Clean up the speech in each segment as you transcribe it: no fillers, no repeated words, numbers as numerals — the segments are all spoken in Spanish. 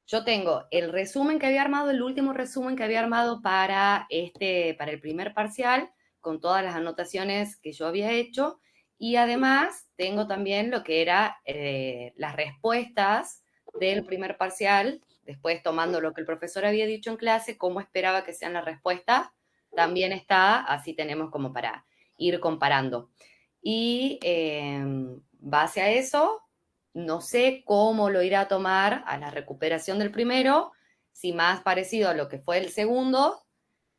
Yo tengo el resumen que había armado, el último resumen que había armado para el primer parcial, con todas las anotaciones que yo había hecho, y además tengo también lo que era las respuestas del primer parcial, después tomando lo que el profesor había dicho en clase, cómo esperaba que sean las respuestas, también está, así tenemos como para ir comparando. Y base a eso, no sé cómo lo irá a tomar a la recuperación del primero, si más parecido a lo que fue el segundo,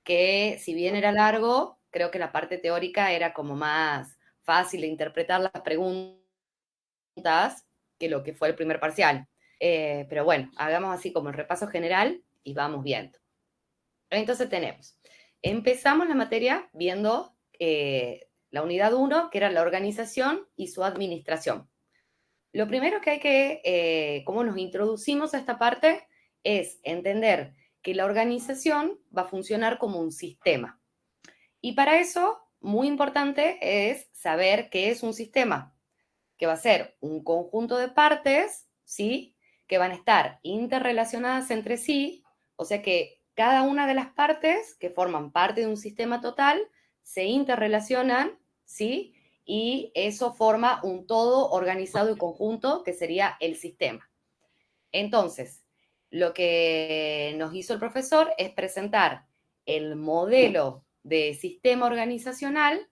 que si bien era largo, creo que la parte teórica era como más fácil de interpretar las preguntas que lo que fue el primer parcial. Pero bueno, hagamos así como el repaso general y vamos viendo. Entonces empezamos la materia viendo la unidad 1, que era la organización y su administración. Lo primero que hay cómo nos introducimos a esta parte, es entender que la organización va a funcionar como un sistema. Y para eso, muy importante es saber qué es un sistema, que va a ser un conjunto de partes, ¿sí? Que van a estar interrelacionadas entre sí, o sea que cada una de las partes que forman parte de un sistema total se interrelacionan, ¿sí? Y eso forma un todo organizado y conjunto que sería el sistema. Entonces, lo que nos hizo el profesor es presentar el modelo de sistema organizacional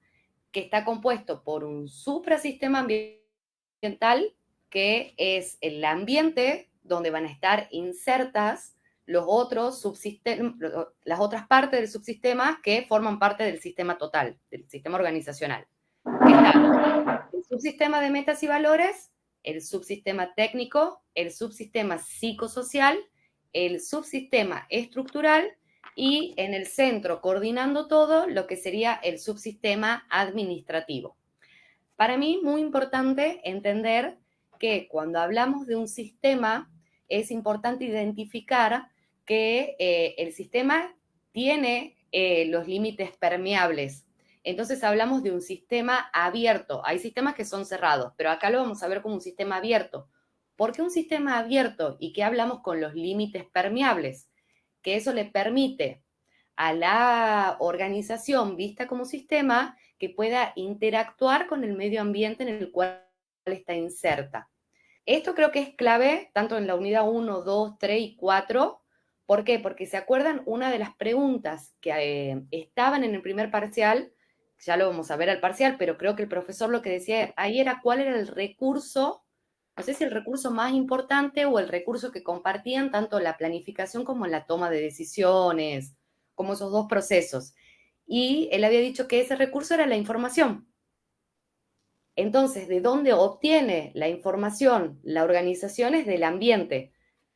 que está compuesto por un suprasistema ambiental, que es el ambiente donde van a estar insertas los otros subsistemas, las otras partes del subsistema que forman parte del sistema total, del sistema organizacional. Está el subsistema de metas y valores, el subsistema técnico, el subsistema psicosocial, el subsistema estructural y en el centro, coordinando todo, lo que sería el subsistema administrativo. Para mí, muy importante entender que cuando hablamos de un sistema, es importante identificar que el sistema tiene los límites permeables. Entonces hablamos de un sistema abierto. Hay sistemas que son cerrados, pero acá lo vamos a ver como un sistema abierto. ¿Por qué un sistema abierto? ¿Y qué hablamos con los límites permeables? Que eso le permite a la organización vista como sistema que pueda interactuar con el medio ambiente en el cual está inserta. Esto creo que es clave tanto en la unidad 1, 2, 3 y 4. ¿Por qué? Porque se acuerdan una de las preguntas que estaban en el primer parcial, ya lo vamos a ver al parcial, pero creo que el profesor lo que decía ahí era cuál era el recurso, no sé si el recurso más importante o el recurso que compartían tanto la planificación como la toma de decisiones, como esos dos procesos. Y él había dicho que ese recurso era la información. Entonces, ¿de dónde obtiene la información la organización? Es del ambiente.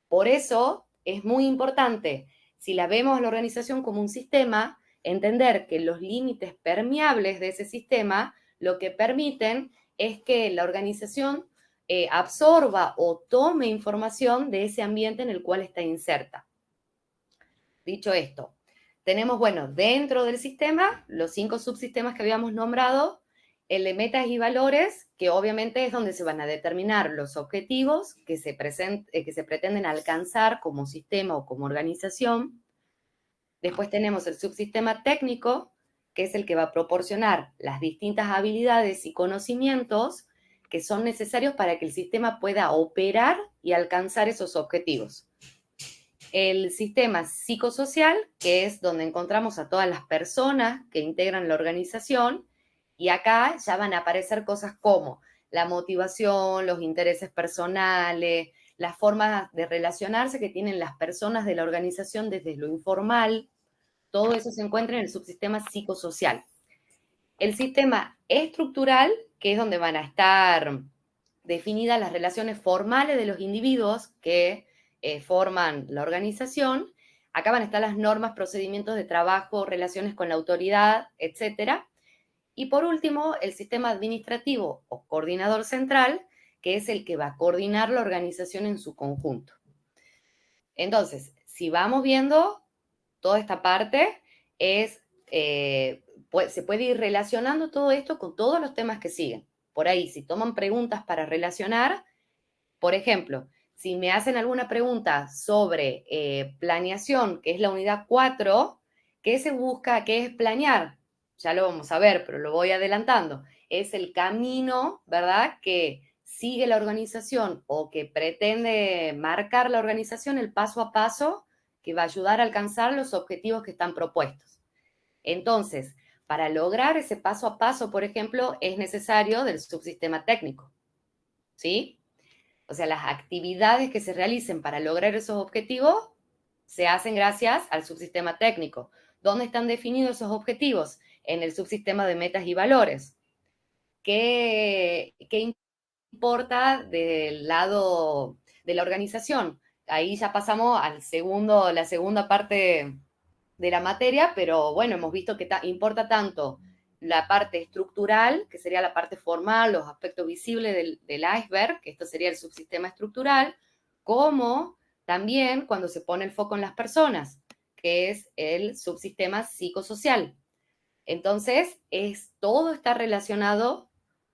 Por eso es muy importante, si la vemos a la organización como un sistema, entender que los límites permeables de ese sistema lo que permiten es que la organización absorba o tome información de ese ambiente en el cual está inserta. Dicho esto, tenemos, bueno, dentro del sistema, los 5 subsistemas que habíamos nombrado, el de metas y valores, que obviamente es donde se van a determinar los objetivos que se pretenden alcanzar como sistema o como organización. Después tenemos el subsistema técnico, que es el que va a proporcionar las distintas habilidades y conocimientos que son necesarios para que el sistema pueda operar y alcanzar esos objetivos. El sistema psicosocial, que es donde encontramos a todas las personas que integran la organización, y acá ya van a aparecer cosas como la motivación, los intereses personales, las formas de relacionarse que tienen las personas de la organización desde lo informal, todo eso se encuentra en el subsistema psicosocial. El sistema estructural, que es donde van a estar definidas las relaciones formales de los individuos que forman la organización. Acá van a estar las normas, procedimientos de trabajo, relaciones con la autoridad, etcétera. Y por último, el sistema administrativo o coordinador central, que es el que va a coordinar la organización en su conjunto. Entonces, si vamos viendo toda esta parte, se puede ir relacionando todo esto con todos los temas que siguen. Por ahí, si toman preguntas para relacionar, por ejemplo, Si me hacen alguna pregunta sobre planeación, que es la unidad 4, ¿qué se busca? ¿Qué es planear? Ya lo vamos a ver, pero lo voy adelantando. Es el camino, ¿verdad?, que sigue la organización o que pretende marcar la organización, el paso a paso que va a ayudar a alcanzar los objetivos que están propuestos. Entonces, para lograr ese paso a paso, por ejemplo, es necesario del subsistema técnico, ¿sí? O sea, las actividades que se realicen para lograr esos objetivos se hacen gracias al subsistema técnico. ¿Dónde están definidos esos objetivos? En el subsistema de metas y valores. ¿Qué importa del lado de la organización? Ahí ya pasamos la segunda parte de la materia, pero bueno, hemos visto que importa tanto la parte estructural, que sería la parte formal, los aspectos visibles del iceberg, que esto sería el subsistema estructural, como también cuando se pone el foco en las personas, que es el subsistema psicosocial. Entonces, todo está relacionado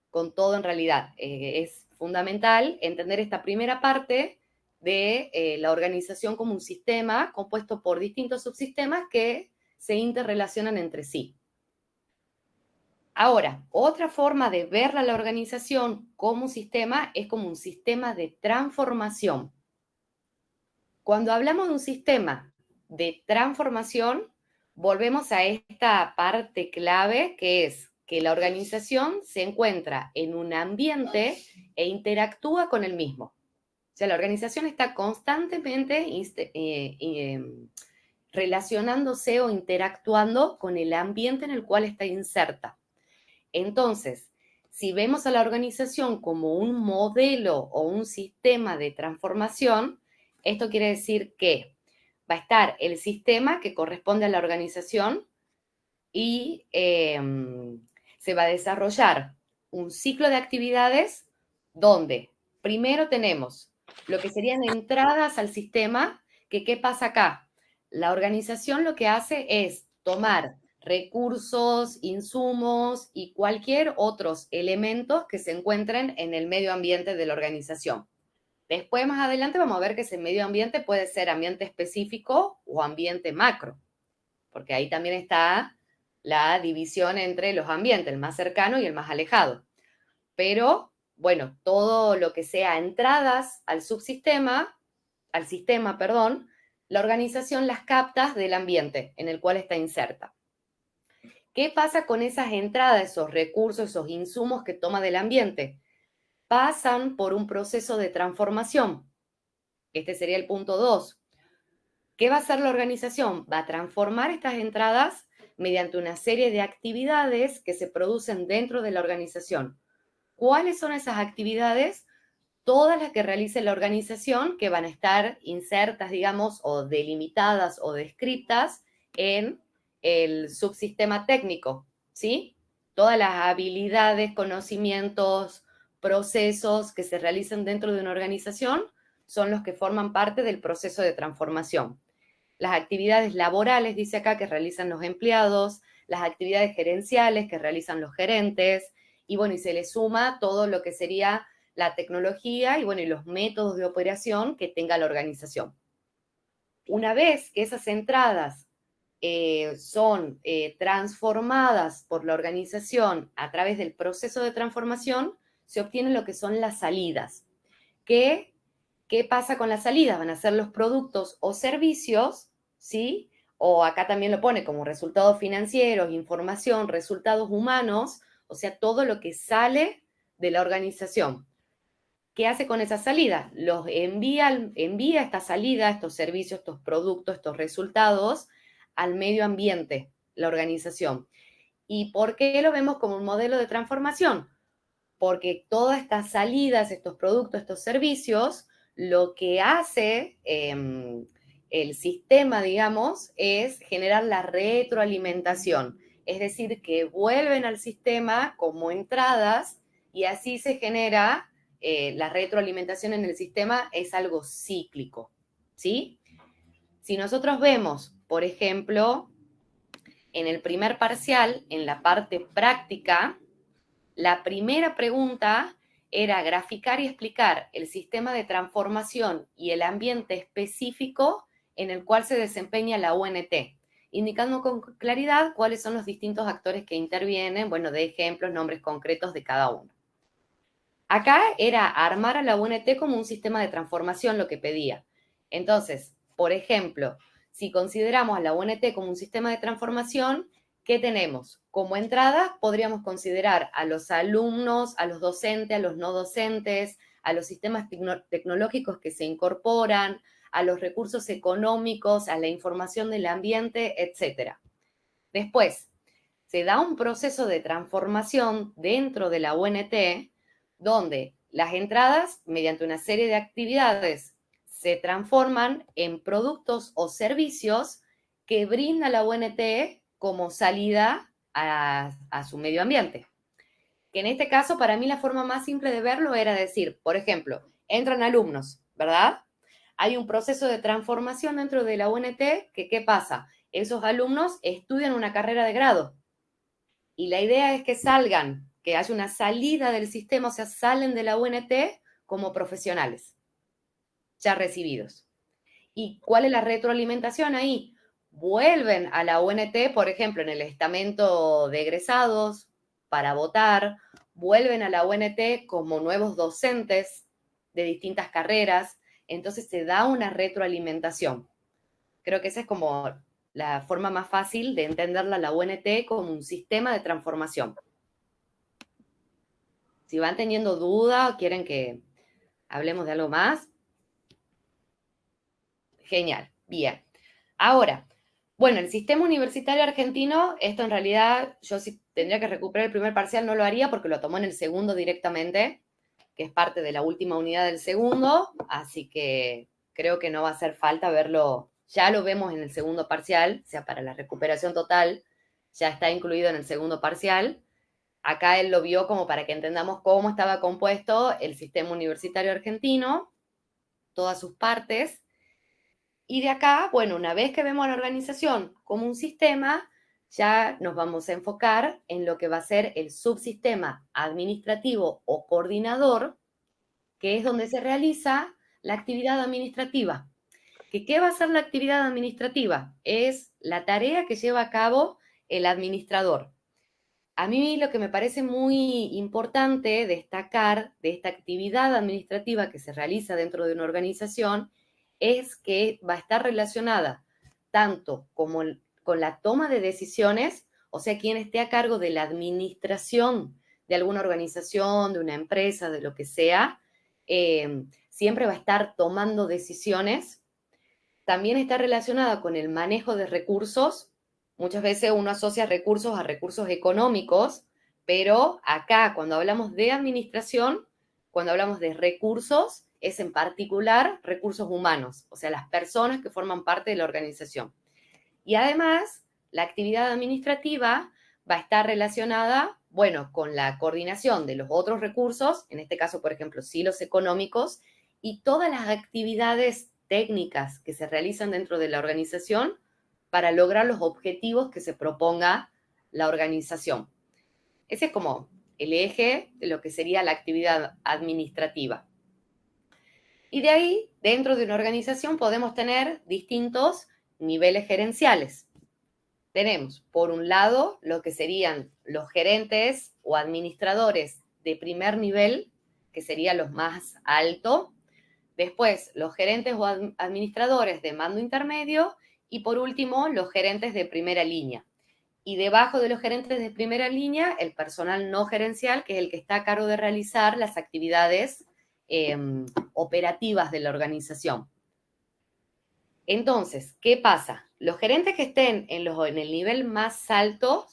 con todo en realidad. Es fundamental entender esta primera parte de la organización como un sistema compuesto por distintos subsistemas que se interrelacionan entre sí. Ahora, otra forma de ver la organización como un sistema es como un sistema de transformación. Cuando hablamos de un sistema de transformación, volvemos a esta parte clave que es que la organización se encuentra en un ambiente e interactúa con el mismo. O sea, la organización está constantemente relacionándose o interactuando con el ambiente en el cual está inserta. Entonces, si vemos a la organización como un modelo o un sistema de transformación, esto quiere decir que va a estar el sistema que corresponde a la organización y se va a desarrollar un ciclo de actividades donde primero tenemos lo que serían entradas al sistema, que ¿qué pasa acá? La organización lo que hace es tomar recursos, insumos y cualquier otros elementos que se encuentren en el medio ambiente de la organización. Después, más adelante, vamos a ver que ese medio ambiente puede ser ambiente específico o ambiente macro, porque ahí también está la división entre los ambientes, el más cercano y el más alejado. Pero, bueno, todo lo que sea entradas al sistema, perdón, la organización las capta del ambiente en el cual está inserta. ¿Qué pasa con esas entradas, esos recursos, esos insumos que toma del ambiente? Pasan por un proceso de transformación. Este sería el punto 2. ¿Qué va a hacer la organización? Va a transformar estas entradas mediante una serie de actividades que se producen dentro de la organización. ¿Cuáles son esas actividades? Todas las que realice la organización que van a estar insertas, digamos, o delimitadas o descritas en el subsistema técnico, ¿sí? Todas las habilidades, conocimientos, procesos que se realicen dentro de una organización son los que forman parte del proceso de transformación. Las actividades laborales, dice acá, que realizan los empleados, las actividades gerenciales que realizan los gerentes, y bueno, y se le suma todo lo que sería la tecnología y bueno, y los métodos de operación que tenga la organización. Una vez que esas entradas son transformadas por la organización a través del proceso de transformación, se obtienen lo que son las salidas. ¿Qué pasa con las salidas? Van a ser los productos o servicios, ¿sí? O acá también lo pone como resultados financieros, información, resultados humanos, o sea, todo lo que sale de la organización. ¿Qué hace con esa salida? Los envía esta salida, estos servicios, estos productos, estos resultados al medio ambiente, la organización. ¿Y por qué lo vemos como un modelo de transformación? Porque todas estas salidas, estos productos, estos servicios, lo que hace el sistema, digamos, es generar la retroalimentación. Es decir, que vuelven al sistema como entradas y así se genera la retroalimentación en el sistema, es algo cíclico, ¿sí? Si nosotros vemos, por ejemplo, en el primer parcial, en la parte práctica, la primera pregunta era graficar y explicar el sistema de transformación y el ambiente específico en el cual se desempeña la UNT, indicando con claridad cuáles son los distintos actores que intervienen, bueno, de ejemplos, nombres concretos de cada uno. Acá era armar a la UNT como un sistema de transformación lo que pedía. Entonces, por ejemplo, si consideramos a la UNT como un sistema de transformación, ¿qué tenemos? Como entrada podríamos considerar a los alumnos, a los docentes, a los no docentes, a los sistemas tecnológicos que se incorporan, a los recursos económicos, a la información del ambiente, etc. Después, se da un proceso de transformación dentro de la UNT donde las entradas, mediante una serie de actividades, se transforman en productos o servicios que brinda la UNT como salida a su medio ambiente. Que en este caso, para mí, la forma más simple de verlo era decir, por ejemplo, entran alumnos, ¿verdad? Hay un proceso de transformación dentro de la UNT que, ¿qué pasa? Esos alumnos estudian una carrera de grado y la idea es que salgan, que haya una salida del sistema, o sea, salen de la UNT como profesionales ya recibidos. ¿Y cuál es la retroalimentación ahí? Vuelven a la UNT, por ejemplo, en el estamento de egresados para votar, vuelven a la UNT como nuevos docentes de distintas carreras, entonces se da una retroalimentación. Creo que esa es como la forma más fácil de entenderla la UNT como un sistema de transformación. Si van teniendo duda o quieren que hablemos de algo más, genial, bien. Ahora, bueno, el sistema universitario argentino, esto en realidad yo si tendría que recuperar el primer parcial no lo haría porque lo tomó en el segundo directamente, que es parte de la última unidad del segundo, así que creo que no va a hacer falta verlo, ya lo vemos en el segundo parcial, o sea, para la recuperación total, ya está incluido en el segundo parcial. Acá él lo vio como para que entendamos cómo estaba compuesto el sistema universitario argentino, todas sus partes. Y de acá, bueno, una vez que vemos a la organización como un sistema, ya nos vamos a enfocar en lo que va a ser el subsistema administrativo o coordinador, que es donde se realiza la actividad administrativa. ¿Qué va a ser la actividad administrativa? Es la tarea que lleva a cabo el administrador. A mí lo que me parece muy importante destacar de esta actividad administrativa que se realiza dentro de una organización es que va a estar relacionada tanto como con la toma de decisiones, o sea, quien esté a cargo de la administración de alguna organización, de una empresa, de lo que sea, siempre va a estar tomando decisiones. También está relacionada con el manejo de recursos. Muchas veces uno asocia recursos a recursos económicos, pero acá cuando hablamos de administración, cuando hablamos de recursos, es en particular recursos humanos, o sea, las personas que forman parte de la organización. Y además, la actividad administrativa va a estar relacionada, bueno, con la coordinación de los otros recursos, en este caso, por ejemplo, sí los económicos, y todas las actividades técnicas que se realizan dentro de la organización para lograr los objetivos que se proponga la organización. Ese es como el eje de lo que sería la actividad administrativa. Y de ahí, dentro de una organización, podemos tener distintos niveles gerenciales. Tenemos, por un lado, lo que serían los gerentes o administradores de primer nivel, que serían los más altos. Después, los gerentes o administradores de mando intermedio. Y por último, los gerentes de primera línea. Y debajo de los gerentes de primera línea, el personal no gerencial, que es el que está a cargo de realizar las actividades operativas de la organización. Entonces, ¿qué pasa? Los gerentes que estén en el nivel más alto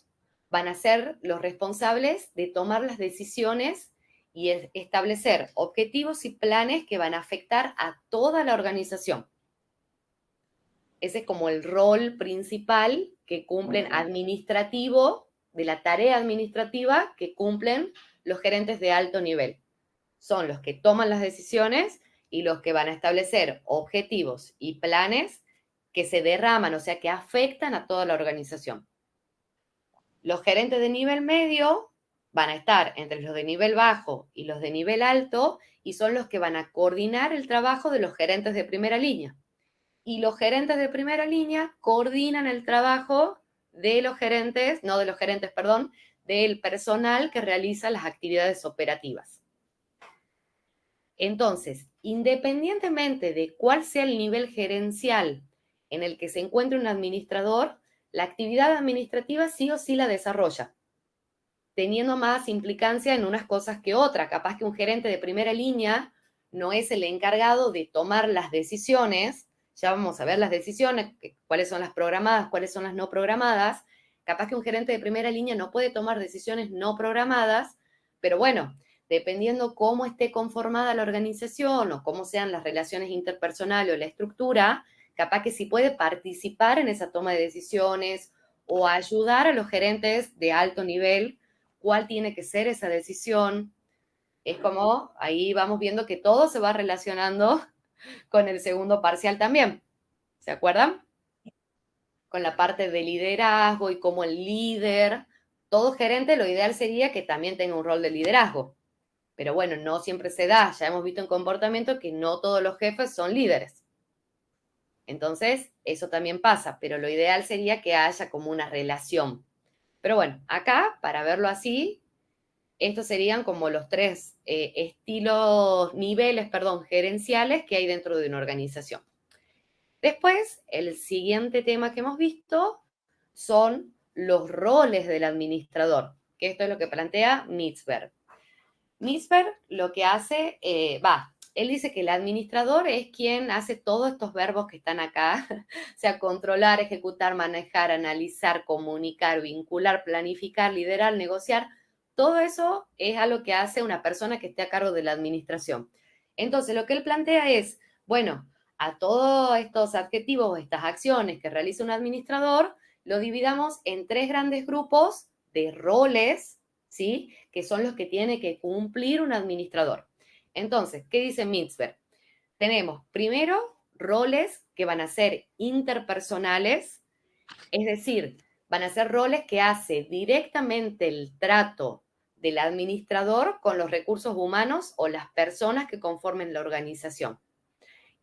van a ser los responsables de tomar las decisiones y establecer objetivos y planes que van a afectar a toda la organización. Ese es como el rol principal que cumplen administrativo, de la tarea administrativa que cumplen los gerentes de alto nivel. Son los que toman las decisiones y los que van a establecer objetivos y planes que se derraman, o sea, que afectan a toda la organización. Los gerentes de nivel medio van a estar entre los de nivel bajo y los de nivel alto y son los que van a coordinar el trabajo de los gerentes de primera línea. Y los gerentes de primera línea coordinan el trabajo de los gerentes, no de los gerentes, perdón, del personal que realiza las actividades operativas. Entonces, independientemente de cuál sea el nivel gerencial en el que se encuentre un administrador, la actividad administrativa sí o sí la desarrolla, teniendo más implicancia en unas cosas que otras. Capaz que un gerente de primera línea no es el encargado de tomar las decisiones, ya vamos a ver las decisiones, cuáles son las programadas, cuáles son las no programadas. Capaz que un gerente de primera línea no puede tomar decisiones no programadas, pero bueno, dependiendo cómo esté conformada la organización o cómo sean las relaciones interpersonales o la estructura, capaz que sí puede participar en esa toma de decisiones o ayudar a los gerentes de alto nivel cuál tiene que ser esa decisión. Es como, ahí vamos viendo que todo se va relacionando con el segundo parcial también. ¿Se acuerdan? Con la parte de liderazgo y como el líder, todo gerente lo ideal sería que también tenga un rol de liderazgo. Pero bueno, no siempre se da. Ya hemos visto en comportamiento que no todos los jefes son líderes. Entonces, eso también pasa, pero lo ideal sería que haya como una relación. Pero bueno, acá, para verlo así, estos serían como los tres niveles, gerenciales que hay dentro de una organización. Después, el siguiente tema que hemos visto son los roles del administrador, que esto es lo que plantea Mitzberg. Mitzberg lo que hace, él dice que el administrador es quien hace todos estos verbos que están acá, o sea, controlar, ejecutar, manejar, analizar, comunicar, vincular, planificar, liderar, negociar. Todo eso es algo que hace una persona que esté a cargo de la administración. Entonces, lo que él plantea es, bueno, a todos estos adjetivos, estas acciones que realiza un administrador, lo dividamos en tres grandes grupos de roles, ¿sí? Que son los que tiene que cumplir un administrador. Entonces, ¿qué dice Mitzberg? Tenemos primero roles que van a ser interpersonales, es decir, van a ser roles que hace directamente el trato del administrador con los recursos humanos o las personas que conformen la organización.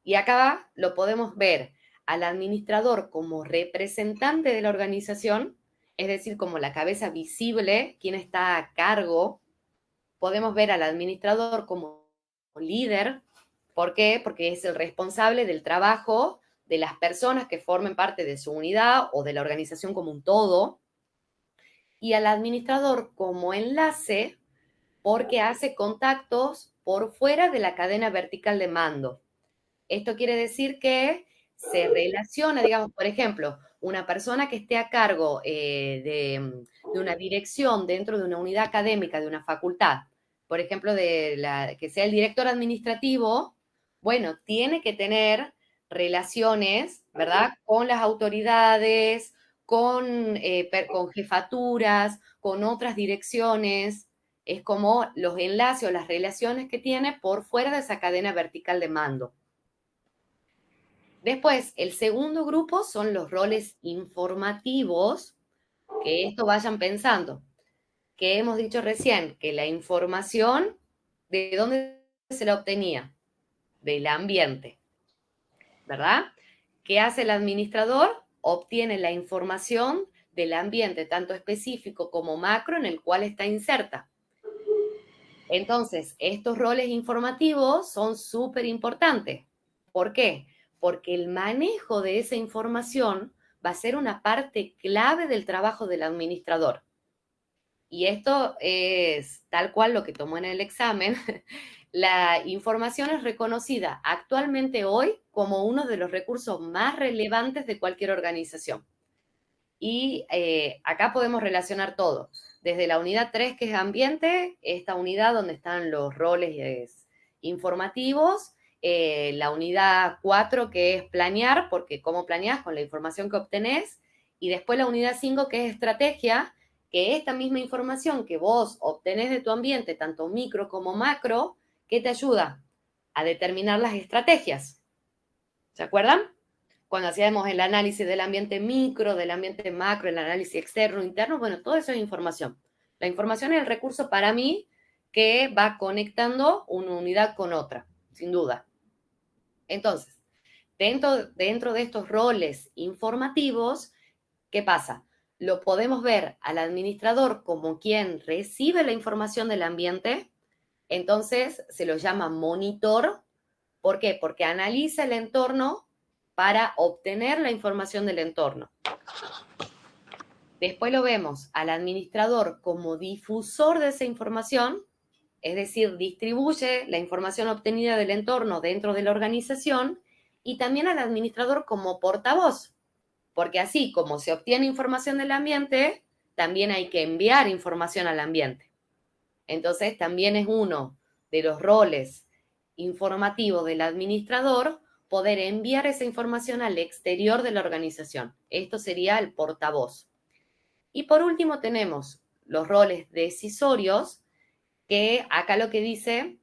Y acá lo podemos ver al administrador como representante de la organización, es decir, como la cabeza visible, quien está a cargo. Podemos ver al administrador como líder. ¿Por qué? Porque es el responsable del trabajo de las personas que formen parte de su unidad o de la organización como un todo. Y al administrador como enlace, porque hace contactos por fuera de la cadena vertical de mando. Esto quiere decir que se relaciona, digamos, por ejemplo, una persona que esté a cargo de una dirección dentro de una unidad académica, de una facultad, por ejemplo, que sea el director administrativo, bueno, tiene que tener relaciones, ¿verdad?, con las autoridades, con jefaturas, con otras direcciones. Es como los enlaces o las relaciones que tiene por fuera de esa cadena vertical de mando. Después, el segundo grupo son los roles informativos, que esto vayan pensando, que hemos dicho recién, que la información, ¿de dónde se la obtenía? Del ambiente, ¿verdad? ¿Qué hace el administrador? Obtiene la información del ambiente, tanto específico como macro, en el cual está inserta. Entonces, estos roles informativos son súper importantes. ¿Por qué? Porque el manejo de esa información va a ser una parte clave del trabajo del administrador. Y esto es tal cual lo que tomó en el examen. La información es reconocida actualmente hoy como uno de los recursos más relevantes de cualquier organización. Y acá podemos relacionar todo, desde la unidad 3, que es ambiente, esta unidad donde están los roles informativos, la unidad 4, que es planear, porque cómo planeás con la información que obtenés, y después la unidad 5, que es estrategia, que esta misma información que vos obtenés de tu ambiente, tanto micro como macro, ¿qué te ayuda? A determinar las estrategias. ¿Se acuerdan? Cuando hacíamos el análisis del ambiente micro, del ambiente macro, el análisis externo, interno, bueno, todo eso es información. La información es el recurso para mí que va conectando una unidad con otra, sin duda. Entonces, dentro de estos roles informativos, ¿qué pasa? Lo podemos ver al administrador como quien recibe la información del ambiente, entonces se lo llama monitor. ¿Por qué? Porque analiza el entorno para obtener la información del entorno. Después lo vemos al administrador como difusor de esa información, es decir, distribuye la información obtenida del entorno dentro de la organización, y también al administrador como portavoz, porque así como se obtiene información del ambiente, también hay que enviar información al ambiente. Entonces, también es uno de los roles informativos del administrador poder enviar esa información al exterior de la organización. Esto sería el portavoz. Y por último tenemos los roles decisorios, que acá lo que dice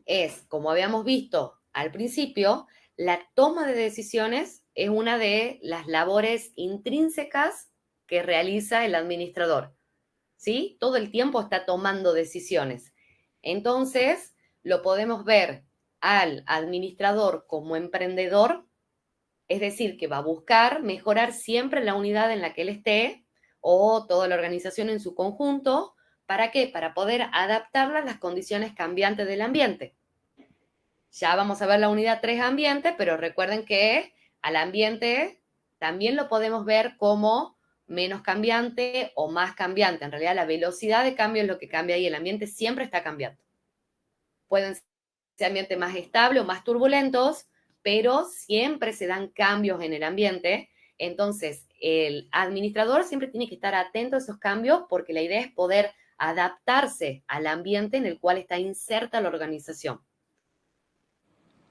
es, como habíamos visto al principio, la toma de decisiones es una de las labores intrínsecas que realiza el administrador, ¿sí? Todo el tiempo está tomando decisiones. Entonces, lo podemos ver al administrador como emprendedor, es decir, que va a buscar mejorar siempre la unidad en la que él esté o toda la organización en su conjunto. ¿Para qué? Para poder adaptarla a las condiciones cambiantes del ambiente. Ya vamos a ver la unidad 3 ambiente, pero recuerden que al ambiente también lo podemos ver como menos cambiante o más cambiante. En realidad la velocidad de cambio es lo que cambia y el ambiente siempre está cambiando. Pueden ser ambientes más estables o más turbulentos, pero siempre se dan cambios en el ambiente. Entonces, el administrador siempre tiene que estar atento a esos cambios, porque la idea es poder adaptarse al ambiente en el cual está inserta la organización.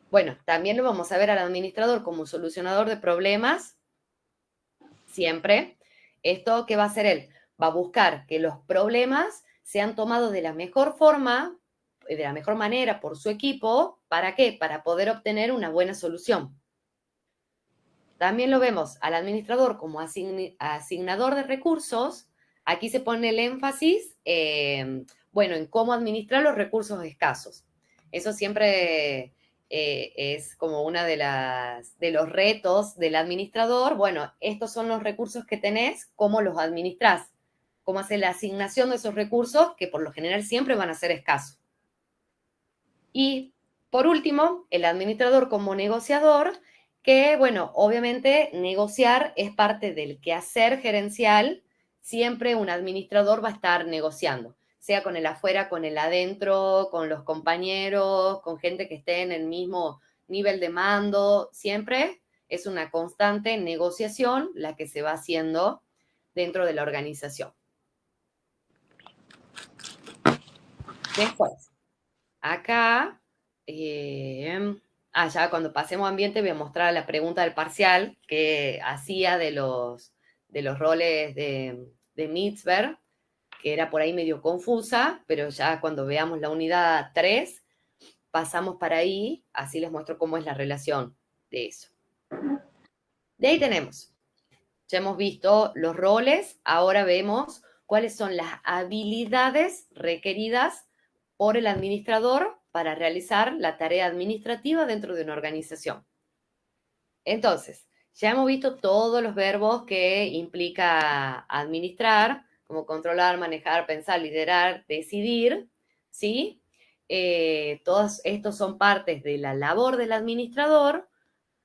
Bueno, también lo vamos a ver al administrador como solucionador de problemas, siempre. ¿Esto qué va a hacer él? Va a buscar que los problemas sean tomados de la mejor forma, de la mejor manera por su equipo. ¿Para qué? Para poder obtener una buena solución. También lo vemos al administrador como asignador de recursos. Aquí se pone el énfasis, bueno, en cómo administrar los recursos escasos. Eso siempre es como una de los retos del administrador. Bueno, estos son los recursos que tenés, ¿cómo los administrás? ¿Cómo hacer la asignación de esos recursos, que por lo general siempre van a ser escasos? Y por último, el administrador como negociador, que, bueno, obviamente negociar es parte del quehacer gerencial. Siempre un administrador va a estar negociando, sea con el afuera, con el adentro, con los compañeros, con gente que esté en el mismo nivel de mando. Siempre es una constante negociación la que se va haciendo dentro de la organización. Después, acá, ya cuando pasemos a ambiente voy a mostrar la pregunta del parcial que hacía de los roles de Mitzberg, que era por ahí medio confusa, pero ya cuando veamos la unidad 3 pasamos para ahí, así les muestro cómo es la relación de eso. De ahí tenemos, ya hemos visto los roles, ahora vemos cuáles son las habilidades requeridas por el administrador para realizar la tarea administrativa dentro de una organización. Entonces, ya hemos visto todos los verbos que implica administrar, como controlar, manejar, pensar, liderar, decidir, ¿sí? Todos estos son partes de la labor del administrador,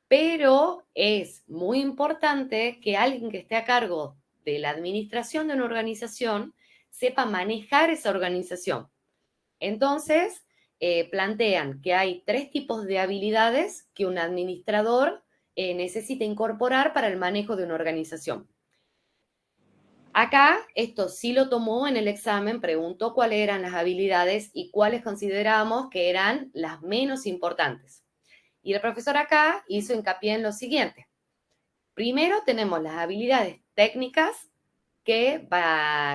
pero es muy importante que alguien que esté a cargo de la administración de una organización sepa manejar esa organización. Entonces, plantean que hay 3 tipos de habilidades que un administrador necesita incorporar para el manejo de una organización. Acá, esto sí lo tomó en el examen, preguntó cuáles eran las habilidades y cuáles consideramos que eran las menos importantes. Y el profesor acá hizo hincapié en lo siguiente. Primero tenemos las habilidades técnicas, que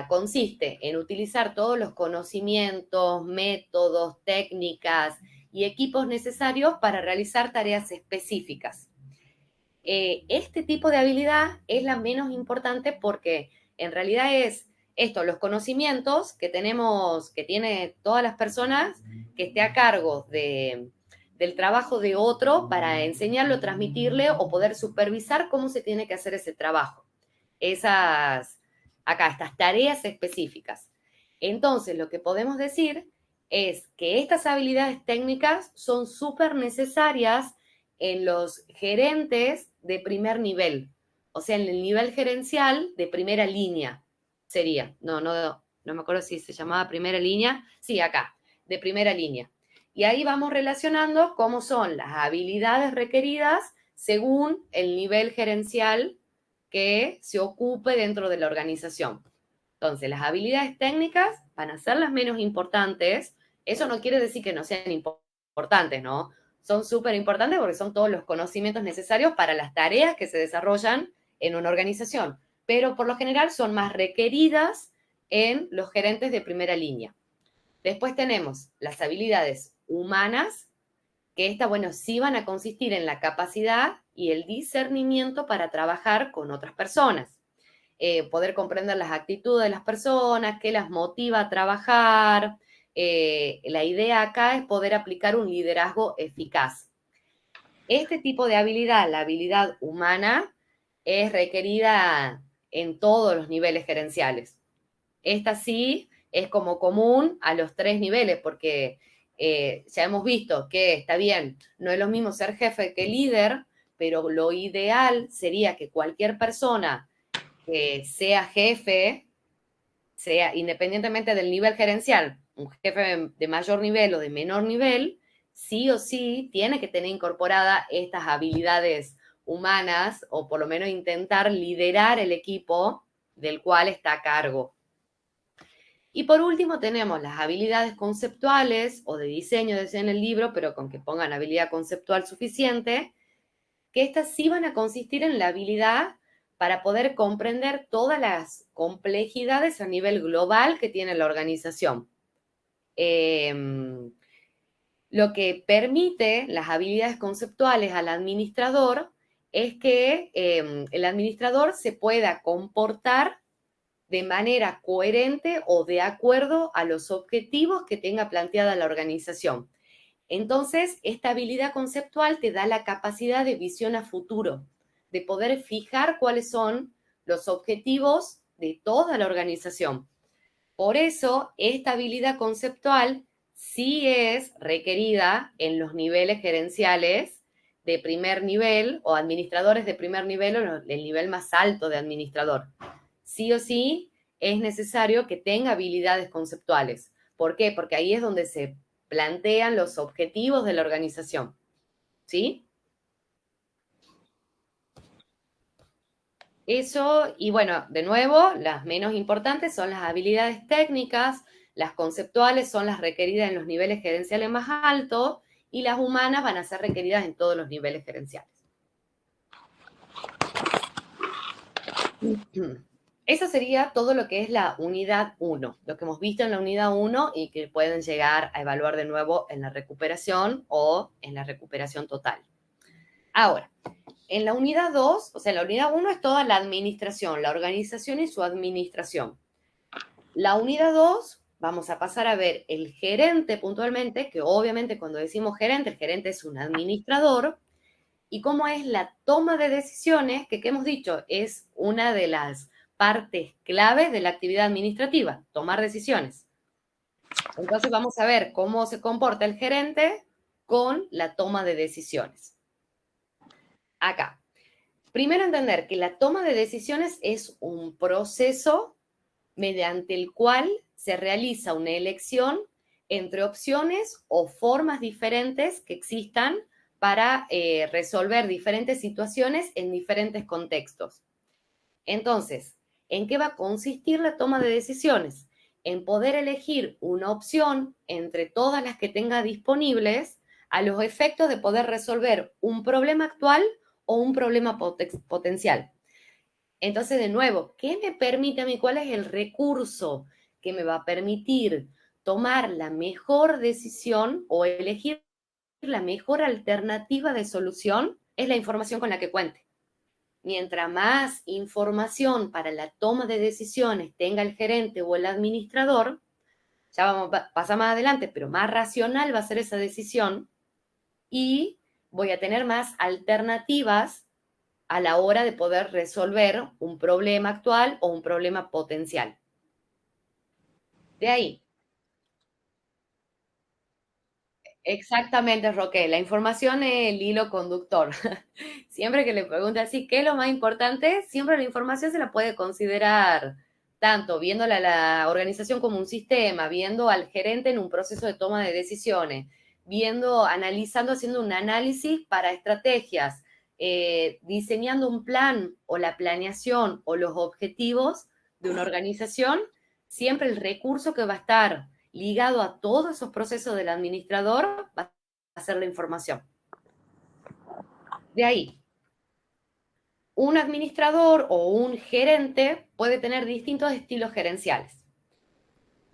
consiste en utilizar todos los conocimientos, métodos, técnicas y equipos necesarios para realizar tareas específicas. Este tipo de habilidad es la menos importante porque en realidad es los conocimientos que tenemos, que tiene todas las personas, que esté a cargo del trabajo de otro para enseñarlo, transmitirle o poder supervisar cómo se tiene que hacer ese trabajo. Estas tareas específicas. Entonces, lo que podemos decir es que estas habilidades técnicas son súper necesarias en los gerentes de primer nivel, o sea, en el nivel gerencial de primera línea sería. No me acuerdo si se llamaba primera línea. Sí, acá, de primera línea. Y ahí vamos relacionando cómo son las habilidades requeridas según el nivel gerencial que se ocupe dentro de la organización. Entonces, las habilidades técnicas van a ser las menos importantes. Eso no quiere decir que no sean importantes, ¿no? Son súper importantes porque son todos los conocimientos necesarios para las tareas que se desarrollan en una organización, pero por lo general son más requeridas en los gerentes de primera línea. Después tenemos las habilidades humanas, que estas, bueno, sí van a consistir en la capacidad y el discernimiento para trabajar con otras personas. Poder comprender las actitudes de las personas, qué las motiva a trabajar. La idea acá es poder aplicar un liderazgo eficaz. Este tipo de habilidad, la habilidad humana, es requerida en todos los niveles gerenciales. Esta sí es como común a los 3 niveles, porque ya hemos visto que está bien, no es lo mismo ser jefe que líder, pero lo ideal sería que cualquier persona que sea jefe, sea independientemente del nivel gerencial, un jefe de mayor nivel o de menor nivel, sí o sí tiene que tener incorporadas estas habilidades humanas o por lo menos intentar liderar el equipo del cual está a cargo. Y por último tenemos las habilidades conceptuales o de diseño, decía en el libro, pero con que pongan habilidad conceptual suficiente, que estas sí van a consistir en la habilidad para poder comprender todas las complejidades a nivel global que tiene la organización. Lo que permite las habilidades conceptuales al administrador es que el administrador se pueda comportar de manera coherente o de acuerdo a los objetivos que tenga planteada la organización. Entonces, esta habilidad conceptual te da la capacidad de visión a futuro, de poder fijar cuáles son los objetivos de toda la organización. Por eso, esta habilidad conceptual sí es requerida en los niveles gerenciales de primer nivel o administradores de primer nivel o el nivel más alto de administrador. Sí o sí es necesario que tenga habilidades conceptuales. ¿Por qué? Porque ahí es donde se plantean los objetivos de la organización. ¿Sí? Eso, y bueno, de nuevo, las menos importantes son las habilidades técnicas, las conceptuales son las requeridas en los niveles gerenciales más altos y las humanas van a ser requeridas en todos los niveles gerenciales. Eso sería todo lo que es la unidad 1, lo que hemos visto en la unidad 1 y que pueden llegar a evaluar de nuevo en la recuperación o en la recuperación total. Ahora, en la unidad 2, o sea, en la unidad 1 es toda la administración, la organización y su administración. La unidad 2, vamos a pasar a ver el gerente puntualmente, que obviamente cuando decimos gerente, el gerente es un administrador, y cómo es la toma de decisiones, que hemos dicho es una de las partes claves de la actividad administrativa, tomar decisiones. Entonces vamos a ver cómo se comporta el gerente con la toma de decisiones. Acá. Primero entender que la toma de decisiones es un proceso mediante el cual se realiza una elección entre opciones o formas diferentes que existan para resolver diferentes situaciones en diferentes contextos. Entonces, ¿en qué va a consistir la toma de decisiones? En poder elegir una opción entre todas las que tenga disponibles a los efectos de poder resolver un problema actual o un problema potencial. Entonces, de nuevo, ¿qué me permite a mí? ¿Cuál es el recurso que me va a permitir tomar la mejor decisión o elegir la mejor alternativa de solución? Es la información con la que cuente. mientras más información para la toma de decisiones tenga el gerente o el administrador, ya vamos a pasar más adelante, pero más racional va a ser esa decisión y voy a tener más alternativas a la hora de poder resolver un problema actual o un problema potencial. De ahí, exactamente, Roque, la información es el hilo conductor. Siempre que le pregunte así, ¿qué es lo más importante? Siempre la información se la puede considerar tanto viéndola a la organización como un sistema, viendo al gerente en un proceso de toma de decisiones, viendo, analizando, haciendo un análisis para estrategias, diseñando un plan o la planeación o los objetivos de una organización, siempre el recurso que va a estar ligado a todos esos procesos del administrador va a ser la información. De ahí, un administrador o un gerente puede tener distintos estilos gerenciales.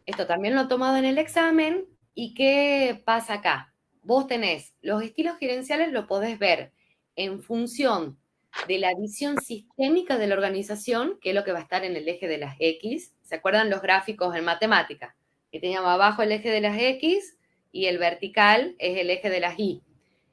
Esto también lo he tomado en el examen. ¿Y qué pasa acá? Vos tenés los estilos gerenciales, lo podés ver en función de la visión sistémica de la organización, que es lo que va a estar en el eje de las X. ¿Se acuerdan los gráficos en matemática? Que teníamos abajo el eje de las X y el vertical es el eje de las Y.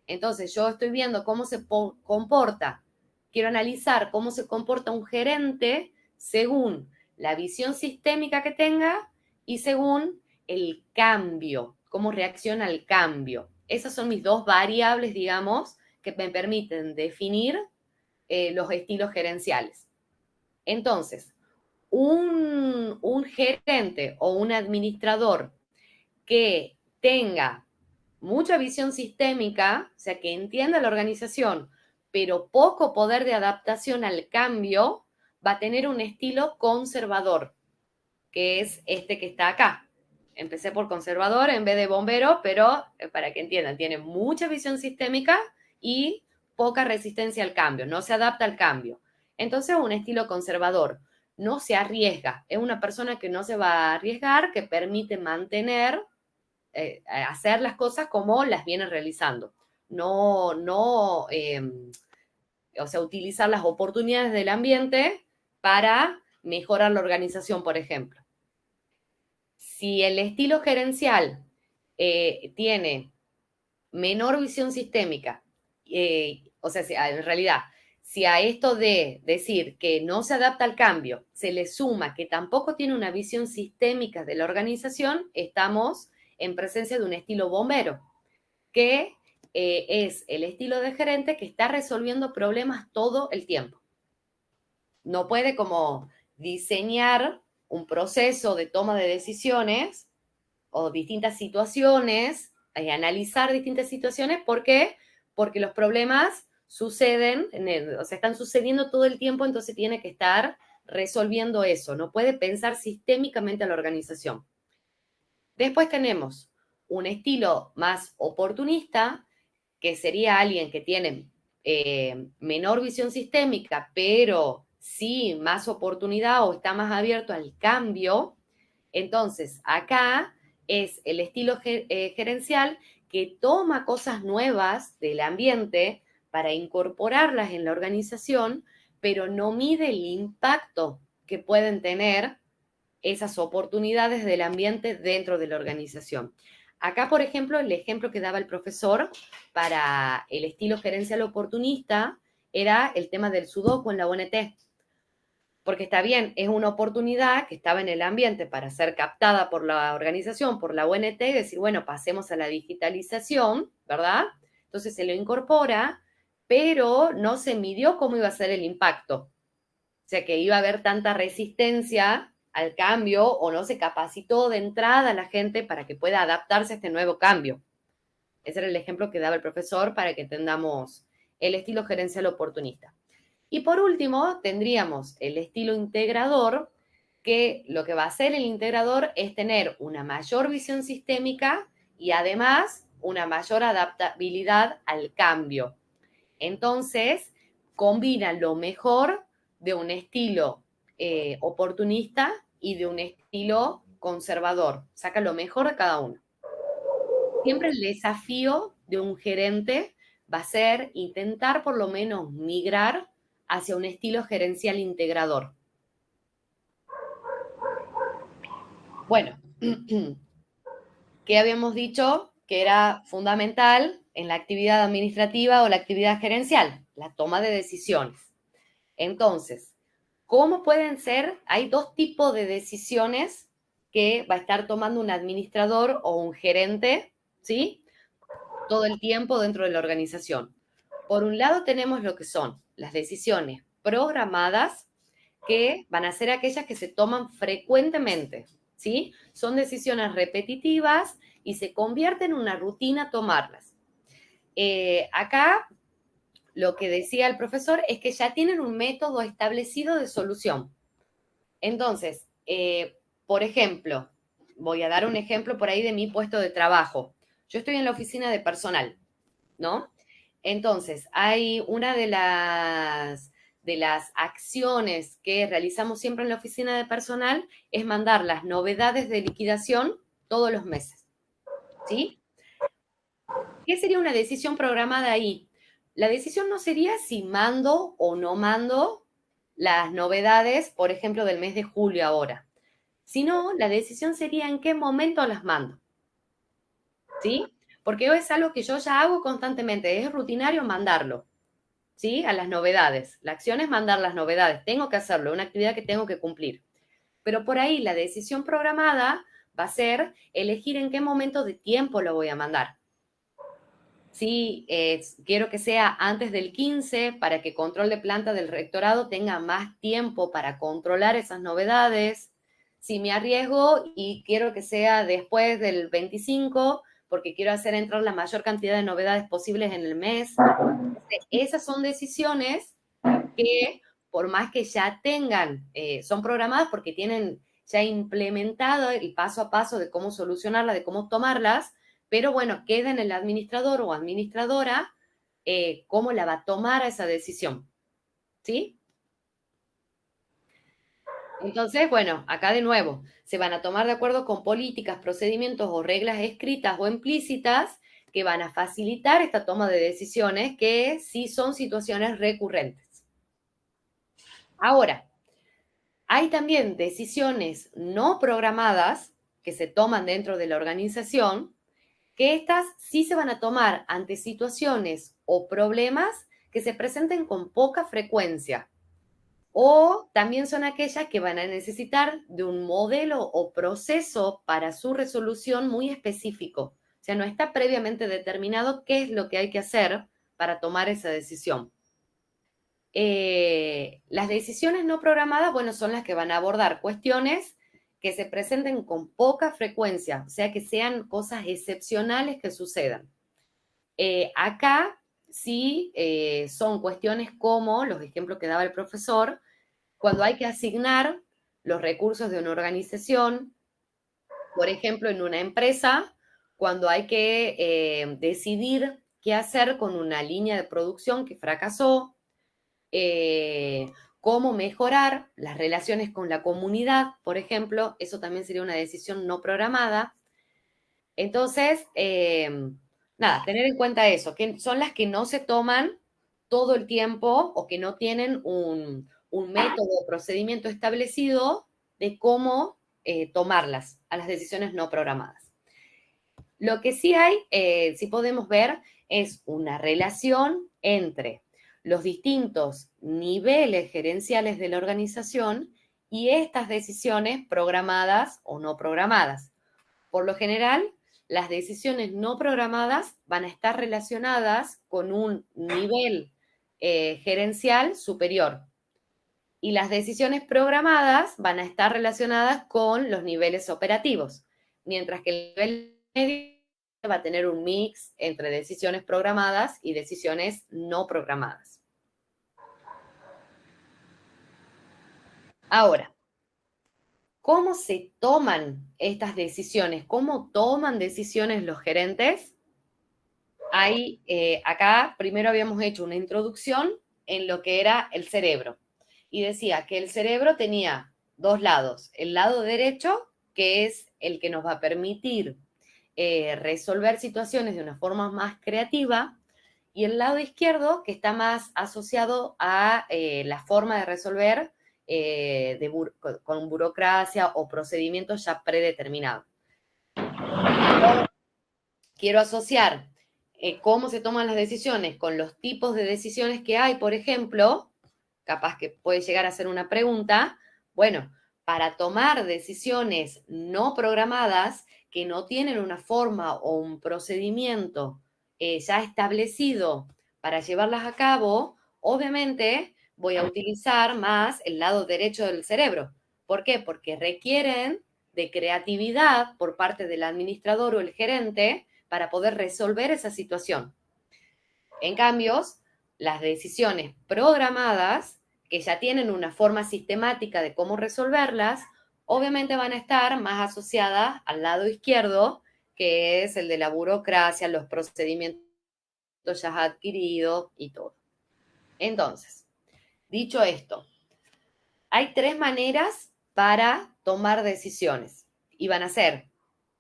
Entonces yo estoy viendo cómo se comporta, quiero analizar cómo se comporta un gerente según la visión sistémica que tenga y según el cambio, cómo reacciona al cambio. Esas son mis dos variables, digamos, que me permiten definir los estilos gerenciales. Entonces, un gerente o un administrador que tenga mucha visión sistémica, o sea, que entienda la organización, pero poco poder de adaptación al cambio, va a tener un estilo conservador, que es este que está acá. Empecé por conservador en vez de bombero, pero para que entiendan, tiene mucha visión sistémica y poca resistencia al cambio, no se adapta al cambio. Entonces, un estilo conservador, no se arriesga, es una persona que no se va a arriesgar, que permite mantener hacer las cosas como las viene realizando. No, o sea, utilizar las oportunidades del ambiente para mejorar la organización, por ejemplo. Si el estilo gerencial tiene menor visión sistémica, o sea, en realidad, si a esto de decir que no se adapta al cambio se le suma que tampoco tiene una visión sistémica de la organización, estamos en presencia de un estilo bombero, que es el estilo de gerente que está resolviendo problemas todo el tiempo. No puede como diseñar un proceso de toma de decisiones o distintas situaciones, analizar distintas situaciones. ¿Por qué? Porque los problemas suceden, o sea, están sucediendo todo el tiempo, entonces tiene que estar resolviendo eso. No puede pensar sistémicamente a la organización. Después tenemos un estilo más oportunista, que sería alguien que tiene menor visión sistémica, pero sí más oportunidad o está más abierto al cambio. Entonces, acá es el estilo gerencial que toma cosas nuevas del ambiente para incorporarlas en la organización, pero no mide el impacto que pueden tener esas oportunidades del ambiente dentro de la organización. Acá, por ejemplo, el ejemplo que daba el profesor para el estilo gerencial oportunista era el tema del sudoku en la UNT. Porque está bien, es una oportunidad que estaba en el ambiente para ser captada por la organización, por la UNT, y decir, bueno, pasemos a la digitalización, ¿verdad? Entonces se lo incorpora, pero no se midió cómo iba a ser el impacto. O sea, que iba a haber tanta resistencia al cambio o no se capacitó de entrada a la gente para que pueda adaptarse a este nuevo cambio. Ese era el ejemplo que daba el profesor para que entendamos el estilo gerencial oportunista. Y por último, tendríamos el estilo integrador, que lo que va a hacer el integrador es tener una mayor visión sistémica y además una mayor adaptabilidad al cambio. Entonces, combina lo mejor de un estilo oportunista y de un estilo conservador. Saca lo mejor de cada uno. Siempre el desafío de un gerente va a ser intentar por lo menos migrar hacia un estilo gerencial integrador. Bueno, ¿qué habíamos dicho que era fundamental en la actividad administrativa o la actividad gerencial? La toma de decisiones. Entonces, ¿cómo pueden ser? Hay dos tipos de decisiones que va a estar tomando un administrador o un gerente, ¿sí? Todo el tiempo dentro de la organización. Por un lado tenemos lo que son las decisiones programadas, que van a ser aquellas que se toman frecuentemente, ¿sí? Son decisiones repetitivas y se convierte en una rutina tomarlas. Acá lo que decía el profesor es que ya tienen un método establecido de solución. Entonces, por ejemplo, voy a dar un ejemplo por ahí de mi puesto de trabajo. Yo estoy en la oficina de personal, ¿no? Entonces, hay una de las acciones que realizamos siempre en la oficina de personal es mandar las novedades de liquidación todos los meses, ¿sí? ¿Qué sería una decisión programada ahí? La decisión no sería si mando o no mando las novedades, por ejemplo, del mes de julio ahora, sino la decisión sería en qué momento las mando, ¿sí? Porque es algo que yo ya hago constantemente, es rutinario mandarlo, ¿sí? A las novedades. La acción es mandar las novedades, tengo que hacerlo, una actividad que tengo que cumplir. Pero por ahí la decisión programada va a ser elegir en qué momento de tiempo lo voy a mandar. Sí, quiero que sea antes del 15 para que control de planta del rectorado tenga más tiempo para controlar esas novedades. Si me arriesgo y quiero que sea después del 25 porque quiero hacer entrar la mayor cantidad de novedades posibles en el mes. Esas son decisiones que por más que ya tengan, son programadas porque tienen ya implementado el paso a paso de cómo solucionarlas, de cómo tomarlas, pero bueno, queda en el administrador o administradora cómo la va a tomar esa decisión, ¿sí? Entonces, bueno, acá de nuevo, se van a tomar de acuerdo con políticas, procedimientos o reglas escritas o implícitas que van a facilitar esta toma de decisiones que sí son situaciones recurrentes. Ahora, hay también decisiones no programadas que se toman dentro de la organización, que estas sí se van a tomar ante situaciones o problemas que se presenten con poca frecuencia. O también son aquellas que van a necesitar de un modelo o proceso para su resolución muy específico. O sea, no está previamente determinado qué es lo que hay que hacer para tomar esa decisión. Las decisiones no programadas, bueno, son las que van a abordar cuestiones que se presenten con poca frecuencia, o sea, que sean cosas excepcionales que sucedan. Acá sí son cuestiones como los ejemplos que daba el profesor, cuando hay que asignar los recursos de una organización, por ejemplo, en una empresa, cuando hay que decidir qué hacer con una línea de producción que fracasó, cómo mejorar las relaciones con la comunidad, por ejemplo, eso también sería una decisión no programada. Entonces, nada, tener en cuenta eso, que son las que no se toman todo el tiempo o que no tienen un método o procedimiento establecido de cómo tomarlas a las decisiones no programadas. Lo que sí hay, sí podemos ver, es una relación entre los distintos niveles gerenciales de la organización y estas decisiones programadas o no programadas. Por lo general, las decisiones no programadas van a estar relacionadas con un nivel gerencial superior y las decisiones programadas van a estar relacionadas con los niveles operativos, mientras que el nivel medio va a tener un mix entre decisiones programadas y decisiones no programadas. Ahora, ¿cómo se toman estas decisiones? ¿Cómo toman decisiones los gerentes? Hay, acá primero habíamos hecho una introducción en lo que era el cerebro y decía que el cerebro tenía dos lados. El lado derecho, que es el que nos va a permitir resolver situaciones de una forma más creativa, y el lado izquierdo, que está más asociado a la forma de resolver con burocracia o procedimientos ya predeterminados. Quiero asociar cómo se toman las decisiones con los tipos de decisiones que hay, por ejemplo, capaz que puede llegar a ser una pregunta, bueno, para tomar decisiones no programadas que no tienen una forma o un procedimiento ya establecido para llevarlas a cabo, obviamente voy a utilizar más el lado derecho del cerebro. ¿Por qué? Porque requieren de creatividad por parte del administrador o el gerente para poder resolver esa situación. En cambio, las decisiones programadas, que ya tienen una forma sistemática de cómo resolverlas, obviamente van a estar más asociadas al lado izquierdo, que es el de la burocracia, los procedimientos ya adquiridos y todo. Entonces, dicho esto, hay 3 maneras para tomar decisiones y van a ser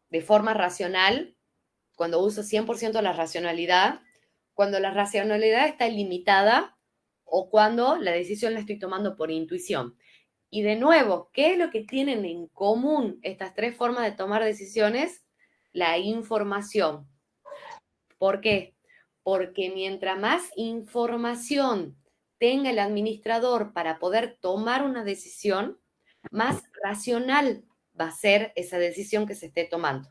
de forma racional, cuando uso 100% la racionalidad, cuando la racionalidad está limitada o cuando la decisión la estoy tomando por intuición. Y de nuevo, ¿qué es lo que tienen en común estas 3 formas de tomar decisiones? La información. ¿Por qué? Porque mientras más información tenga el administrador para poder tomar una decisión, más racional va a ser esa decisión que se esté tomando.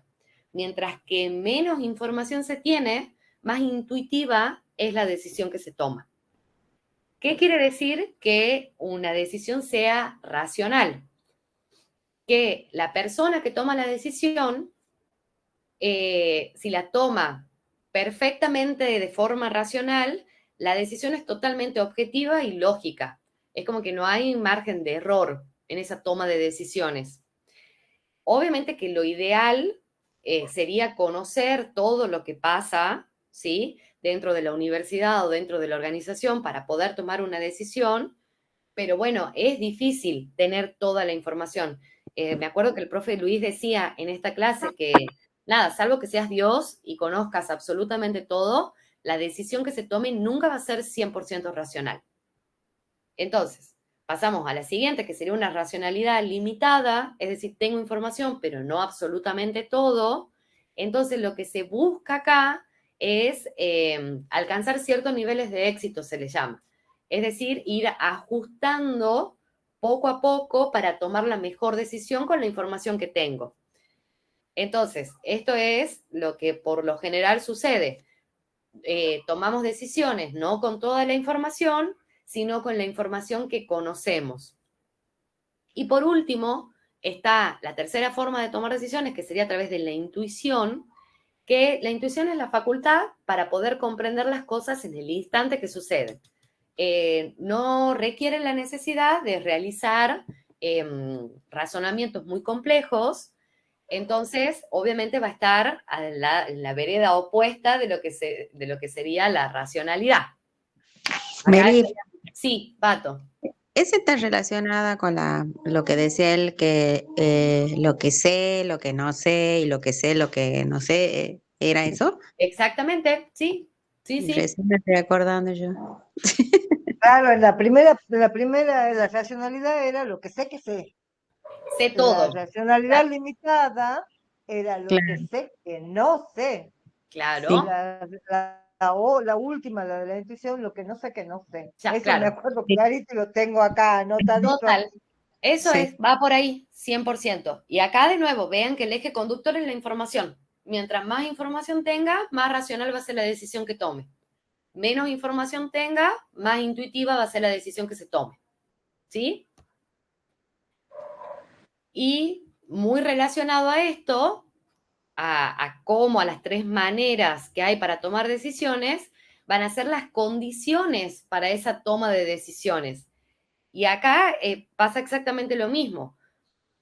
Mientras que menos información se tiene, más intuitiva es la decisión que se toma. ¿Qué quiere decir que una decisión sea racional? Que la persona que toma la decisión, si la toma perfectamente de forma racional, la decisión es totalmente objetiva y lógica. Es como que no hay margen de error en esa toma de decisiones. Obviamente que lo ideal sería conocer todo lo que pasa, ¿sí? Dentro de la universidad o dentro de la organización para poder tomar una decisión, pero bueno, es difícil tener toda la información. Me acuerdo que el profe Luis decía en esta clase que, nada, salvo que seas Dios y conozcas absolutamente todo, la decisión que se tome nunca va a ser 100% racional. Entonces, pasamos a la siguiente, que sería una racionalidad limitada, es decir, tengo información, pero no absolutamente todo. Entonces, lo que se busca acá es alcanzar ciertos niveles de éxito, se le llama. Es decir, ir ajustando poco a poco para tomar la mejor decisión con la información que tengo. Entonces, esto es lo que por lo general sucede. Tomamos decisiones no con toda la información, sino con la información que conocemos. Y por último, está la tercera forma de tomar decisiones, que sería a través de la intuición, que la intuición es la facultad para poder comprender las cosas en el instante que suceden. No requiere la necesidad de realizar razonamientos muy complejos, entonces obviamente va a estar en la vereda opuesta de lo que sería la racionalidad. Acá Mary, sería, sí, Pato. esa está relacionada con lo que decía él, que lo que sé, lo que no sé y lo que sé, lo que no sé, ¿era eso? Exactamente, sí, sí, sí. Recién me estoy acordando yo. Claro, la racionalidad era lo que sé que sé. Sé La todo. racionalidad limitada era lo que Claro, sé que no sé. Y Claro. sí, la última, la de la intuición, lo que no sé que no sé. Ya, Eso me claro. acuerdo sí, clarito y lo tengo acá anotadito Total. aquí. Eso sí. es, va por ahí, 100%. Y acá de nuevo, vean que el eje conductor es la información. Mientras más información tenga, más racional va a ser la decisión que tome. Menos información tenga, más intuitiva va a ser la decisión que se tome. ¿Sí? Y muy relacionado a esto, a cómo, a las 3 maneras que hay para tomar decisiones, van a ser las condiciones para esa toma de decisiones. Y acá pasa exactamente lo mismo.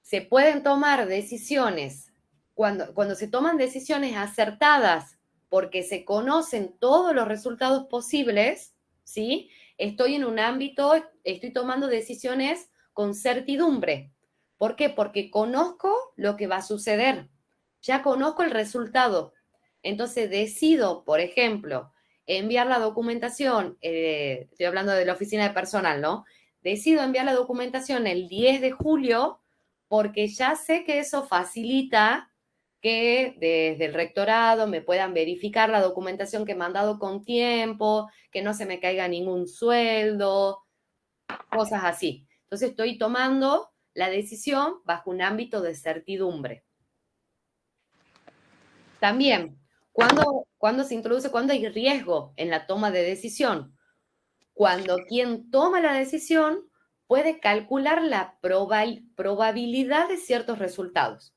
Se pueden tomar decisiones, cuando se toman decisiones acertadas porque se conocen todos los resultados posibles, ¿sí? Estoy en un ámbito, estoy tomando decisiones con certidumbre. ¿Por qué? Porque conozco lo que va a suceder, ya conozco el resultado. Entonces decido, por ejemplo, enviar la documentación, estoy hablando de la oficina de personal, ¿no? Decido enviar la documentación el 10 de julio porque ya sé que eso facilita que desde el rectorado me puedan verificar la documentación que he mandado con tiempo, que no se me caiga ningún sueldo, cosas así. Entonces estoy tomando la decisión bajo un ámbito de certidumbre. También, cuando se introduce, cuando hay riesgo en la toma de decisión, cuando quien toma la decisión puede calcular la probabilidad de ciertos resultados.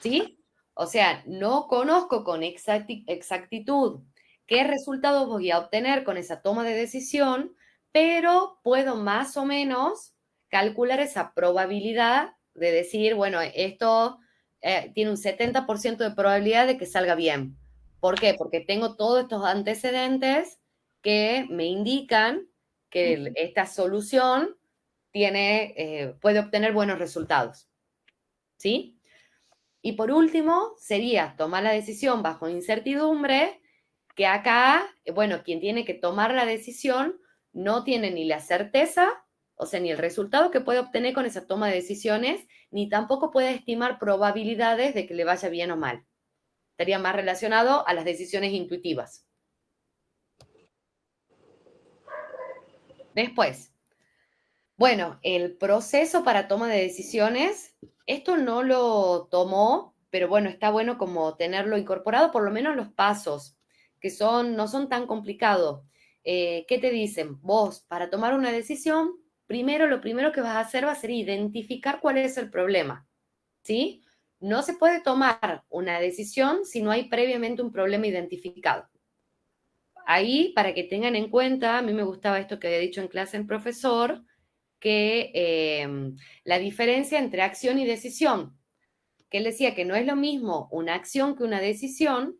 ¿Sí? O sea, no conozco con exactitud qué resultados voy a obtener con esa toma de decisión, pero puedo más o menos calcular esa probabilidad de decir, bueno, esto tiene un 70% de probabilidad de que salga bien. ¿Por qué? Porque tengo todos estos antecedentes que me indican que esta solución puede obtener buenos resultados. ¿Sí? Y por último, sería tomar la decisión bajo incertidumbre, que acá, bueno, quien tiene que tomar la decisión no tiene ni la certeza, o sea, ni el resultado que puede obtener con esa toma de decisiones, ni tampoco puede estimar probabilidades de que le vaya bien o mal. Estaría más relacionado a las decisiones intuitivas. Después, bueno, el proceso para toma de decisiones, esto no lo tomó, pero bueno, está bueno como tenerlo incorporado, por lo menos los pasos, que no son tan complicados. ¿Qué te dicen? Vos, para tomar una decisión, lo primero que vas a hacer va a ser identificar cuál es el problema, ¿sí? No se puede tomar una decisión si no hay previamente un problema identificado. Ahí, para que tengan en cuenta, a mí me gustaba esto que había dicho en clase el profesor, que la diferencia entre acción y decisión, que él decía que no es lo mismo una acción que una decisión.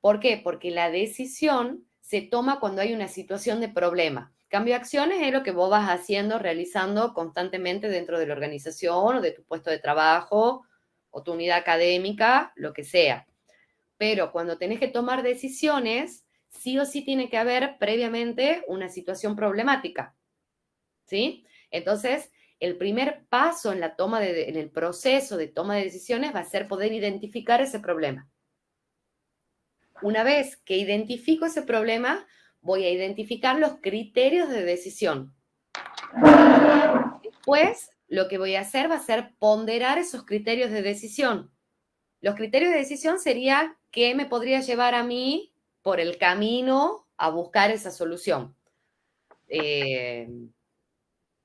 ¿Por qué? Porque la decisión se toma cuando hay una situación de problema. Cambio de acciones es lo que vos vas haciendo, realizando constantemente dentro de la organización o de tu puesto de trabajo o tu unidad académica, lo que sea. Pero cuando tenés que tomar decisiones, sí o sí tiene que haber previamente una situación problemática. ¿Sí? Entonces, el primer paso en en el proceso de toma de decisiones va a ser poder identificar ese problema. Una vez que identifico ese problema, voy a identificar los criterios de decisión. Después, lo que voy a hacer va a ser ponderar esos criterios de decisión. Los criterios de decisión sería qué me podría llevar a mí por el camino a buscar esa solución.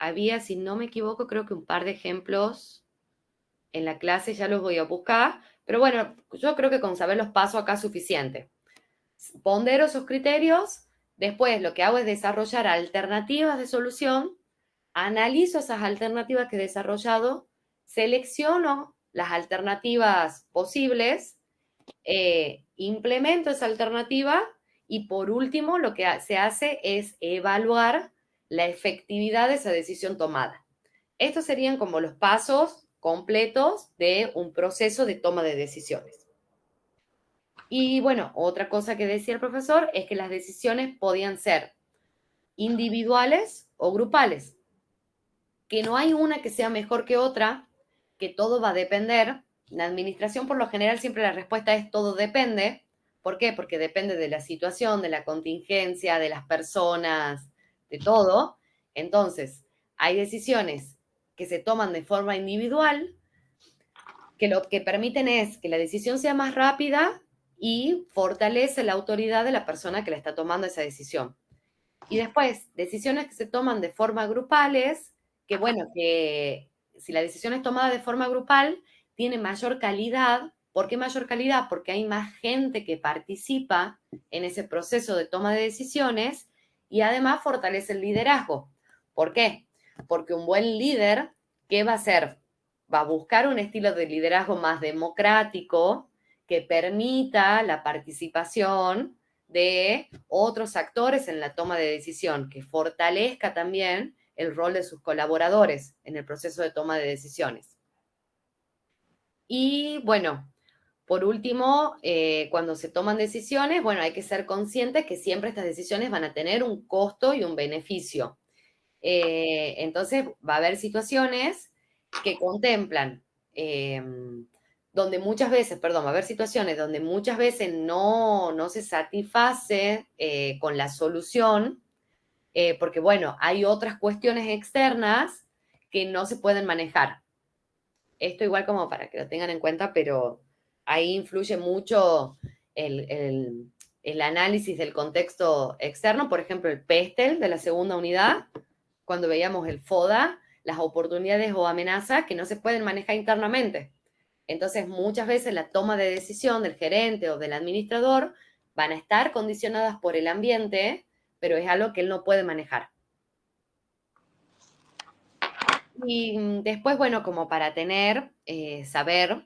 Había, si no me equivoco, creo que un par de ejemplos en la clase, ya los voy a buscar, pero bueno, yo creo que con saber los pasos acá es suficiente. Pondero esos criterios, después lo que hago es desarrollar alternativas de solución, analizo esas alternativas que he desarrollado, selecciono las alternativas posibles, implemento esa alternativa y por último lo que se hace es evaluar la efectividad de esa decisión tomada. Estos serían como los pasos completos de un proceso de toma de decisiones. Y bueno, otra cosa que decía el profesor es que las decisiones podían ser individuales o grupales, que no hay una que sea mejor que otra, que todo va a depender. En la administración, por lo general, siempre la respuesta es todo depende. ¿Por qué? Porque depende de la situación, de la contingencia, de las personas, de todo. Entonces, hay decisiones que se toman de forma individual, que lo que permiten es que la decisión sea más rápida y fortalece la autoridad de la persona que la está tomando esa decisión. Y después, decisiones que se toman de forma grupales, que bueno, que si la decisión es tomada de forma grupal, tiene mayor calidad. ¿Por qué mayor calidad? Porque hay más gente que participa en ese proceso de toma de decisiones y además fortalece el liderazgo. ¿Por qué? Porque un buen líder, ¿qué va a hacer? Va a buscar un estilo de liderazgo más democrático que permita la participación de otros actores en la toma de decisión, que fortalezca también el rol de sus colaboradores en el proceso de toma de decisiones. Y bueno, Por último, cuando se toman decisiones, bueno, hay que ser conscientes que siempre estas decisiones van a tener un costo y un beneficio. Entonces, va a haber situaciones que contemplan, donde muchas veces, perdón, va a haber situaciones donde muchas veces no se satisface con la solución, porque bueno, hay otras cuestiones externas que no se pueden manejar. Esto igual como para que lo tengan en cuenta, pero ahí influye mucho el análisis del contexto externo, por ejemplo, el PESTEL de la segunda unidad, cuando veíamos el FODA, las oportunidades o amenazas que no se pueden manejar internamente. Entonces, muchas veces la toma de decisión del gerente o del administrador van a estar condicionadas por el ambiente, pero es algo que él no puede manejar. Y después, bueno, como para saber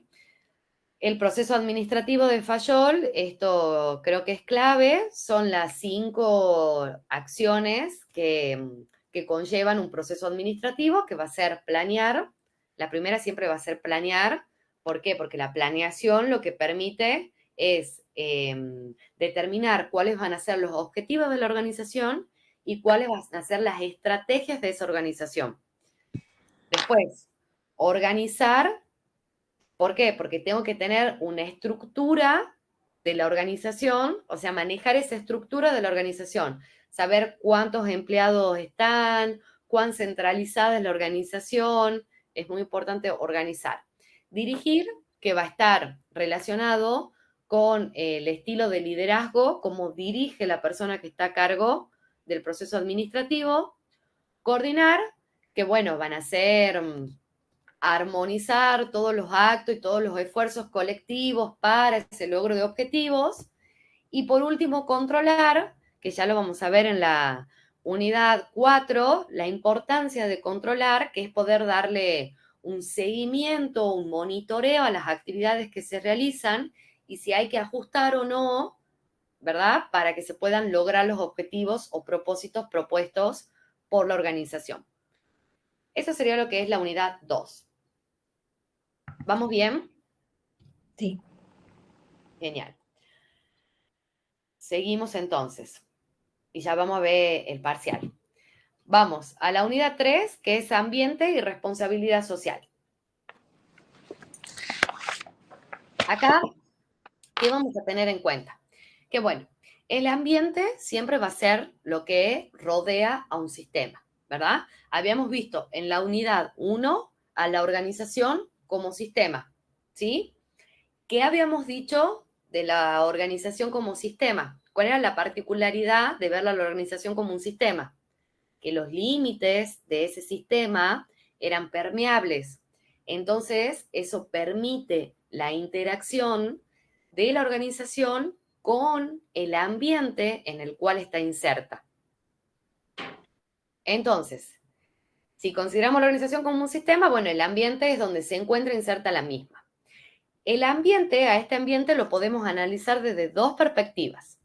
el proceso administrativo de Fayol, esto creo que es clave, son las 5 acciones que conllevan un proceso administrativo, que va a ser planear. La primera siempre va a ser planear. ¿Por qué? Porque la planeación lo que permite es determinar cuáles van a ser los objetivos de la organización y cuáles van a ser las estrategias de esa organización. Después, organizar. ¿Por qué? Porque tengo que tener una estructura de la organización, o sea, manejar esa estructura de la organización, saber cuántos empleados están, cuán centralizada es la organización, es muy importante organizar. Dirigir, que va a estar relacionado con el estilo de liderazgo, cómo dirige la persona que está a cargo del proceso administrativo. Coordinar, que bueno, van a ser armonizar todos los actos y todos los esfuerzos colectivos para ese logro de objetivos. Y por último, controlar, que ya lo vamos a ver en la unidad 4, la importancia de controlar, que es poder darle un seguimiento, un monitoreo a las actividades que se realizan y si hay que ajustar o no, ¿verdad? Para que se puedan lograr los objetivos o propósitos propuestos por la organización. Eso sería lo que es la unidad 2. ¿Vamos bien? Sí. Genial. Seguimos entonces. Y ya vamos a ver el parcial. Vamos a la unidad 3, que es ambiente y responsabilidad social. Acá, ¿qué vamos a tener en cuenta? Que bueno, el ambiente siempre va a ser lo que rodea a un sistema, ¿verdad? Habíamos visto en la unidad 1 a la organización como sistema, ¿sí? ¿Qué habíamos dicho de la organización como sistema? ¿Cuál era la particularidad de ver a la organización como un sistema? Que los límites de ese sistema eran permeables. Entonces, eso permite la interacción de la organización con el ambiente en el cual está inserta. Entonces, si consideramos la organización como un sistema, bueno, el ambiente es donde se encuentra inserta la misma. El ambiente, a este ambiente lo podemos analizar desde dos perspectivas.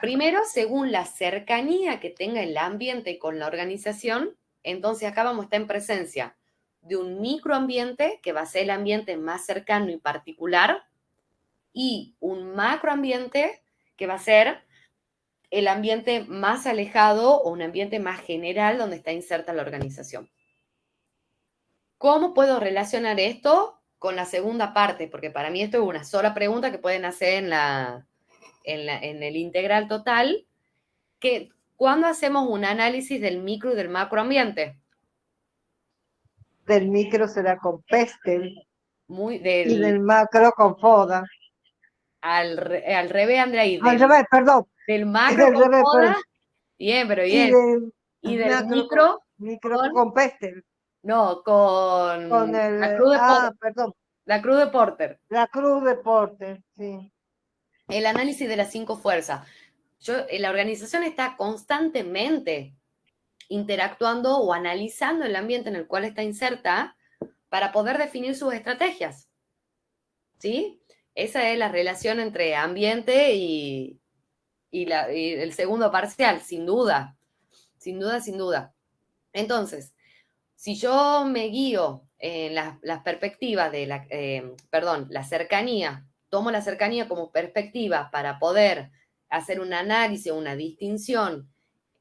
Primero, según la cercanía que tenga el ambiente con la organización, entonces acá vamos a estar en presencia de un microambiente, que va a ser el ambiente más cercano y particular, y un macroambiente, que va a ser el ambiente más alejado o un ambiente más general donde está inserta la organización. ¿Cómo puedo relacionar esto con la segunda parte? Porque para mí esto es una sola pregunta que pueden hacer en el integral total, que ¿cuándo hacemos un análisis del micro y del macroambiente? Del micro será con pestel Muy y del macro con foda. al revés, Andrea, y Al revés, perdón. del Es macro del con revés, foda, bien, pero y bien. del Y del macro micro con, con pestel. no, con Con el, la cruz de Porter. perdón, La cruz de Porter. la cruz de Porter, sí. El análisis de las 5 fuerzas. La organización está constantemente interactuando o analizando el ambiente en el cual está inserta para poder definir sus estrategias. ¿Sí? Esa es la relación entre ambiente y el segundo parcial, sin duda. Sin duda, sin duda. Entonces, Si yo me guío en las perspectivas de la cercanía, tomo la cercanía como perspectiva para poder hacer un análisis o una distinción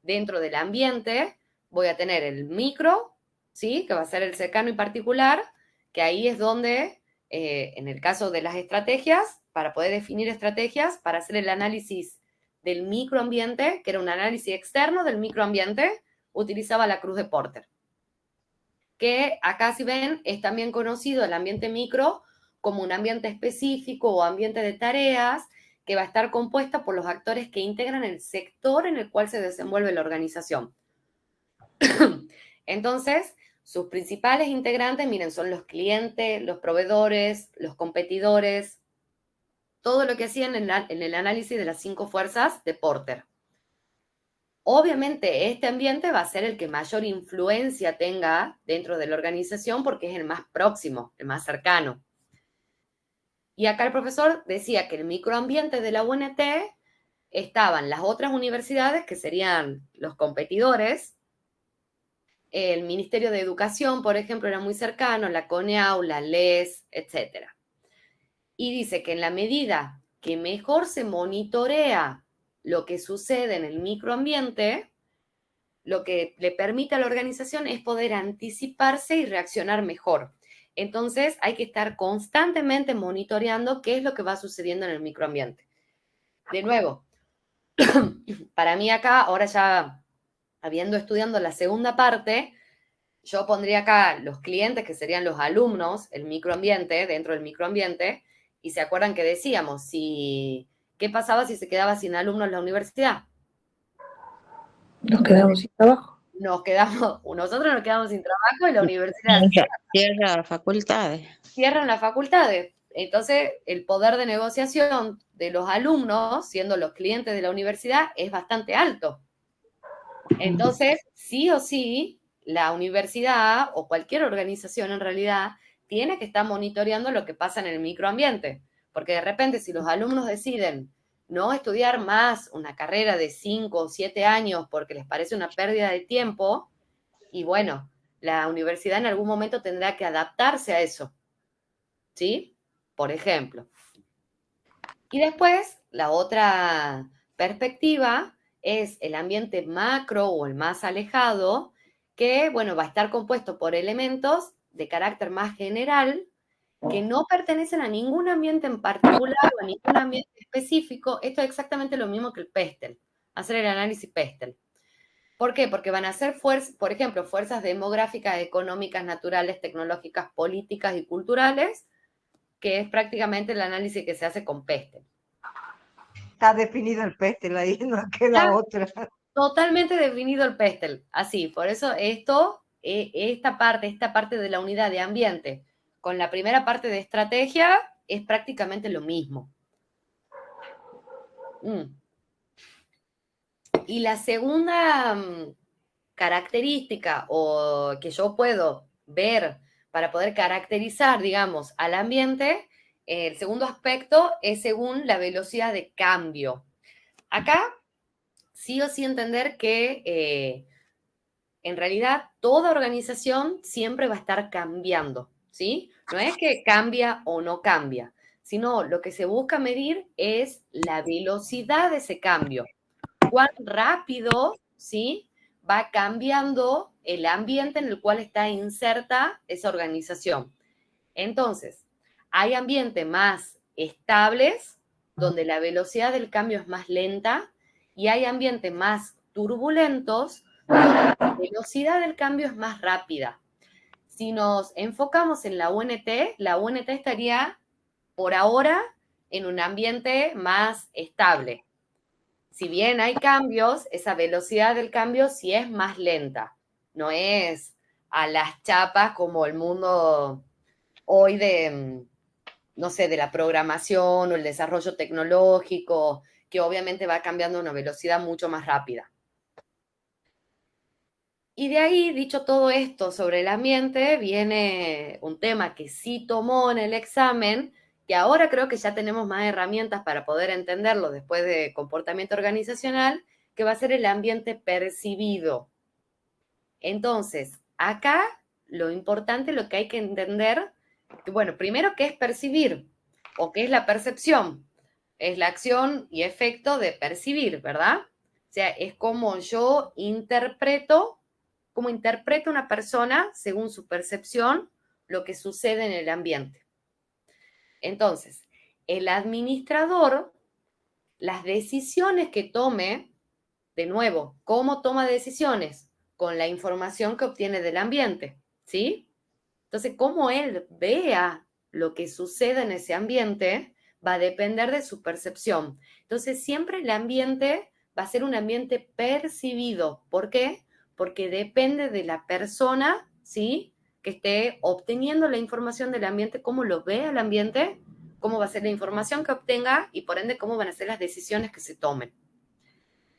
dentro del ambiente, voy a tener el micro, ¿sí? Que va a ser el cercano y particular, que ahí es donde, en el caso de las estrategias, para poder definir estrategias, para hacer el análisis del microambiente, que era un análisis externo del microambiente, utilizaba la cruz de Porter. Que acá, si ven, es también conocido el ambiente micro como un ambiente específico o ambiente de tareas que va a estar compuesta por los actores que integran el sector en el cual se desenvuelve la organización. Entonces, sus principales integrantes, miren, son los clientes, los proveedores, los competidores, todo lo que hacían en el análisis de las 5 fuerzas de Porter. Obviamente, este ambiente va a ser el que mayor influencia tenga dentro de la organización porque es el más próximo, el más cercano. Y acá el profesor decía que el microambiente de la UNT estaban las otras universidades, que serían los competidores. El Ministerio de Educación, por ejemplo, era muy cercano, la CONEAU, la LES, etc. Y dice que en la medida que mejor se monitorea lo que sucede en el microambiente, lo que le permite a la organización es poder anticiparse y reaccionar mejor. Entonces hay que estar constantemente monitoreando qué es lo que va sucediendo en el microambiente. De nuevo, para mí acá, ahora ya habiendo estudiado la segunda parte, yo pondría acá los clientes, que serían los alumnos, el microambiente, dentro del microambiente, y se acuerdan que decíamos, ¿qué pasaba si se quedaba sin alumnos en la universidad? Nos quedamos sin trabajo. Nosotros nos quedamos sin trabajo y la universidad Cierra las facultades. cierran las facultades. Entonces, el poder de negociación de los alumnos, siendo los clientes de la universidad, es bastante alto. Entonces, sí o sí, la universidad o cualquier organización en realidad tiene que estar monitoreando lo que pasa en el microambiente. Porque de repente, si los alumnos deciden no estudiar más una carrera de 5 o 7 años porque les parece una pérdida de tiempo, y bueno, la universidad en algún momento tendrá que adaptarse a eso. ¿Sí? Por ejemplo. Y después, la otra perspectiva es el ambiente macro o el más alejado, que, bueno, va a estar compuesto por elementos de carácter más general que no pertenecen a ningún ambiente en particular o a ningún ambiente específico. Esto es exactamente lo mismo que el PESTEL, hacer el análisis PESTEL. ¿Por qué? Porque van a ser, por ejemplo, fuerzas demográficas, económicas, naturales, tecnológicas, políticas y culturales, que es prácticamente el análisis que se hace con PESTEL. Está definido el PESTEL ahí, no queda otra. Totalmente definido el PESTEL, así, por eso esta parte de la unidad de ambiente con la primera parte de estrategia es prácticamente lo mismo. Y la segunda característica o que yo puedo ver para poder caracterizar, digamos, al ambiente, el segundo aspecto es según la velocidad de cambio. Acá sí o sí entender que en realidad toda organización siempre va a estar cambiando, ¿sí? No es que cambia o no cambia, sino lo que se busca medir es la velocidad de ese cambio. Cuán rápido, ¿sí? Va cambiando el ambiente en el cual está inserta esa organización. Entonces, hay ambientes más estables, donde la velocidad del cambio es más lenta, y hay ambientes más turbulentos, donde la velocidad del cambio es más rápida. Si nos enfocamos en la UNT estaría por ahora en un ambiente más estable. Si bien hay cambios, esa velocidad del cambio sí es más lenta. No es a las chapas como el mundo hoy de, no sé, de la programación o el desarrollo tecnológico, que obviamente va cambiando a una velocidad mucho más rápida. Y de ahí, dicho todo esto sobre el ambiente, viene un tema que sí tomó en el examen, que ahora creo que ya tenemos más herramientas para poder entenderlo después de comportamiento organizacional, que va a ser el ambiente percibido. Entonces, acá lo importante, lo que hay que entender, que, bueno, primero, ¿qué es percibir? ¿O qué es la percepción? Es la acción y efecto de percibir, ¿verdad? O sea, es como yo interpreto, cómo interpreta una persona, según su percepción, lo que sucede en el ambiente. Entonces, el administrador, las decisiones que tome, de nuevo, ¿cómo toma decisiones? Con la información que obtiene del ambiente, ¿sí? Entonces, cómo él vea lo que sucede en ese ambiente va a depender de su percepción. Entonces, siempre el ambiente va a ser un ambiente percibido. ¿Por qué? Porque depende de la persona, ¿sí?, que esté obteniendo la información del ambiente, cómo lo vea el ambiente, cómo va a ser la información que obtenga y, por ende, cómo van a ser las decisiones que se tomen.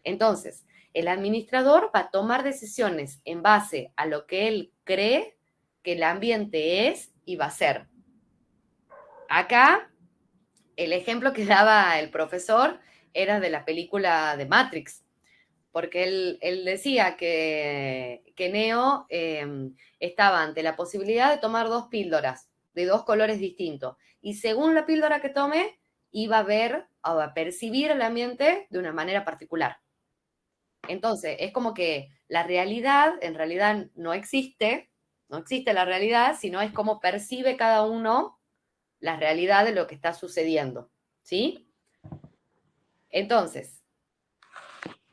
Entonces, el administrador va a tomar decisiones en base a lo que él cree que el ambiente es y va a ser. Acá, el ejemplo que daba el profesor era de la película de Matrix, porque él decía que Neo estaba ante la posibilidad de tomar 2 píldoras de 2 colores distintos, y según la píldora que tome, iba a ver o a percibir el ambiente de una manera particular. Entonces, es como que la realidad, en realidad no existe la realidad, sino es cómo percibe cada uno la realidad de lo que está sucediendo, ¿sí? Entonces,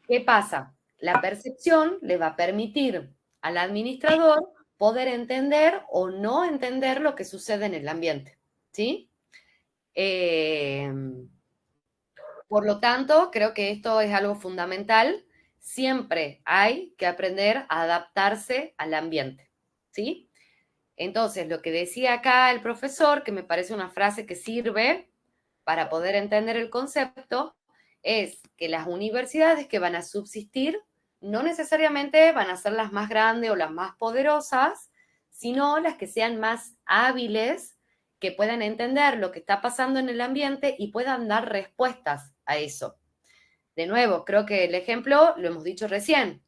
¿qué pasa? La percepción le va a permitir al administrador poder entender o no entender lo que sucede en el ambiente, ¿sí? Por lo tanto, creo que esto es algo fundamental. Siempre hay que aprender a adaptarse al ambiente, ¿sí? Entonces, lo que decía acá el profesor, que me parece una frase que sirve para poder entender el concepto, es que las universidades que van a subsistir no necesariamente van a ser las más grandes o las más poderosas, sino las que sean más hábiles, que puedan entender lo que está pasando en el ambiente y puedan dar respuestas a eso. De nuevo, creo que el ejemplo lo hemos dicho recién.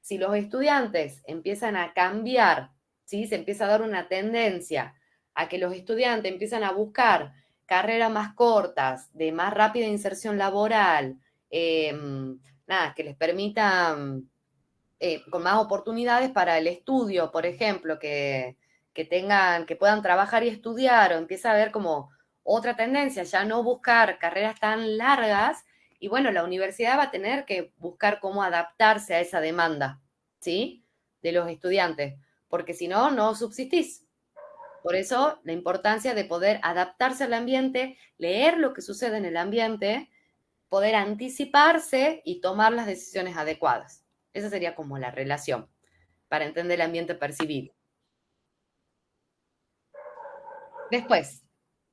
Si los estudiantes empiezan a cambiar, ¿sí?, se empieza a dar una tendencia a que los estudiantes empiezan a buscar carreras más cortas, de más rápida inserción laboral, que les permitan con más oportunidades para el estudio, por ejemplo, que puedan trabajar y estudiar, o empieza a haber como otra tendencia, ya no buscar carreras tan largas, y bueno, la universidad va a tener que buscar cómo adaptarse a esa demanda, ¿sí?, de los estudiantes, porque si no, no subsistís. Por eso, la importancia de poder adaptarse al ambiente, leer lo que sucede en el ambiente, poder anticiparse y tomar las decisiones adecuadas. Esa sería como la relación para entender el ambiente percibido. Después,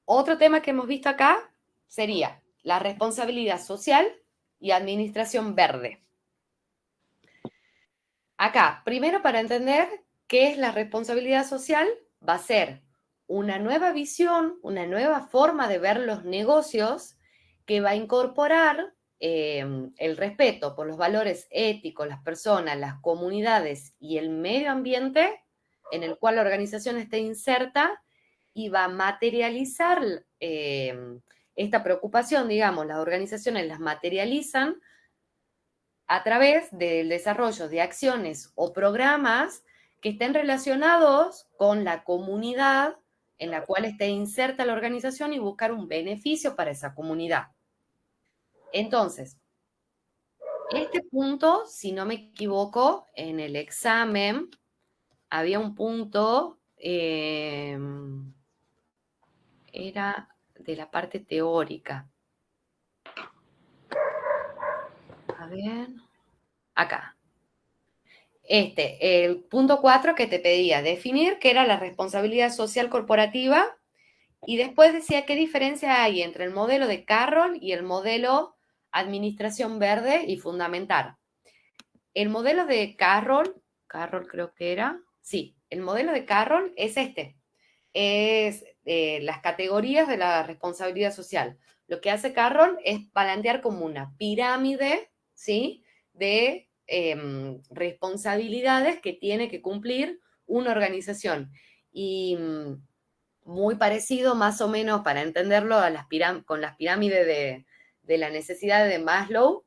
otro tema que hemos visto acá sería la responsabilidad social y administración verde. Acá, primero, para entender qué es la responsabilidad social, va a ser una nueva visión, una nueva forma de ver los negocios que va a incorporar el respeto por los valores éticos, las personas, las comunidades y el medio ambiente en el cual la organización esté inserta, y va a materializar esta preocupación, digamos, las organizaciones las materializan a través del desarrollo de acciones o programas que estén relacionados con la comunidad en la cual esté inserta la organización y buscar un beneficio para esa comunidad. Entonces, este punto, si no me equivoco, en el examen había un punto, era de la parte teórica. A ver, acá. El punto 4 que te pedía definir qué era la responsabilidad social corporativa, y después decía qué diferencia hay entre el modelo de Carroll y el modelo administración verde y fundamental. El modelo de Carroll creo que era, sí, el modelo de Carroll es es las categorías de la responsabilidad social. Lo que hace Carroll es plantear como una pirámide, ¿sí?, de responsabilidades que tiene que cumplir una organización. Y muy parecido, más o menos, para entenderlo, con las pirámides de la necesidad de Maslow.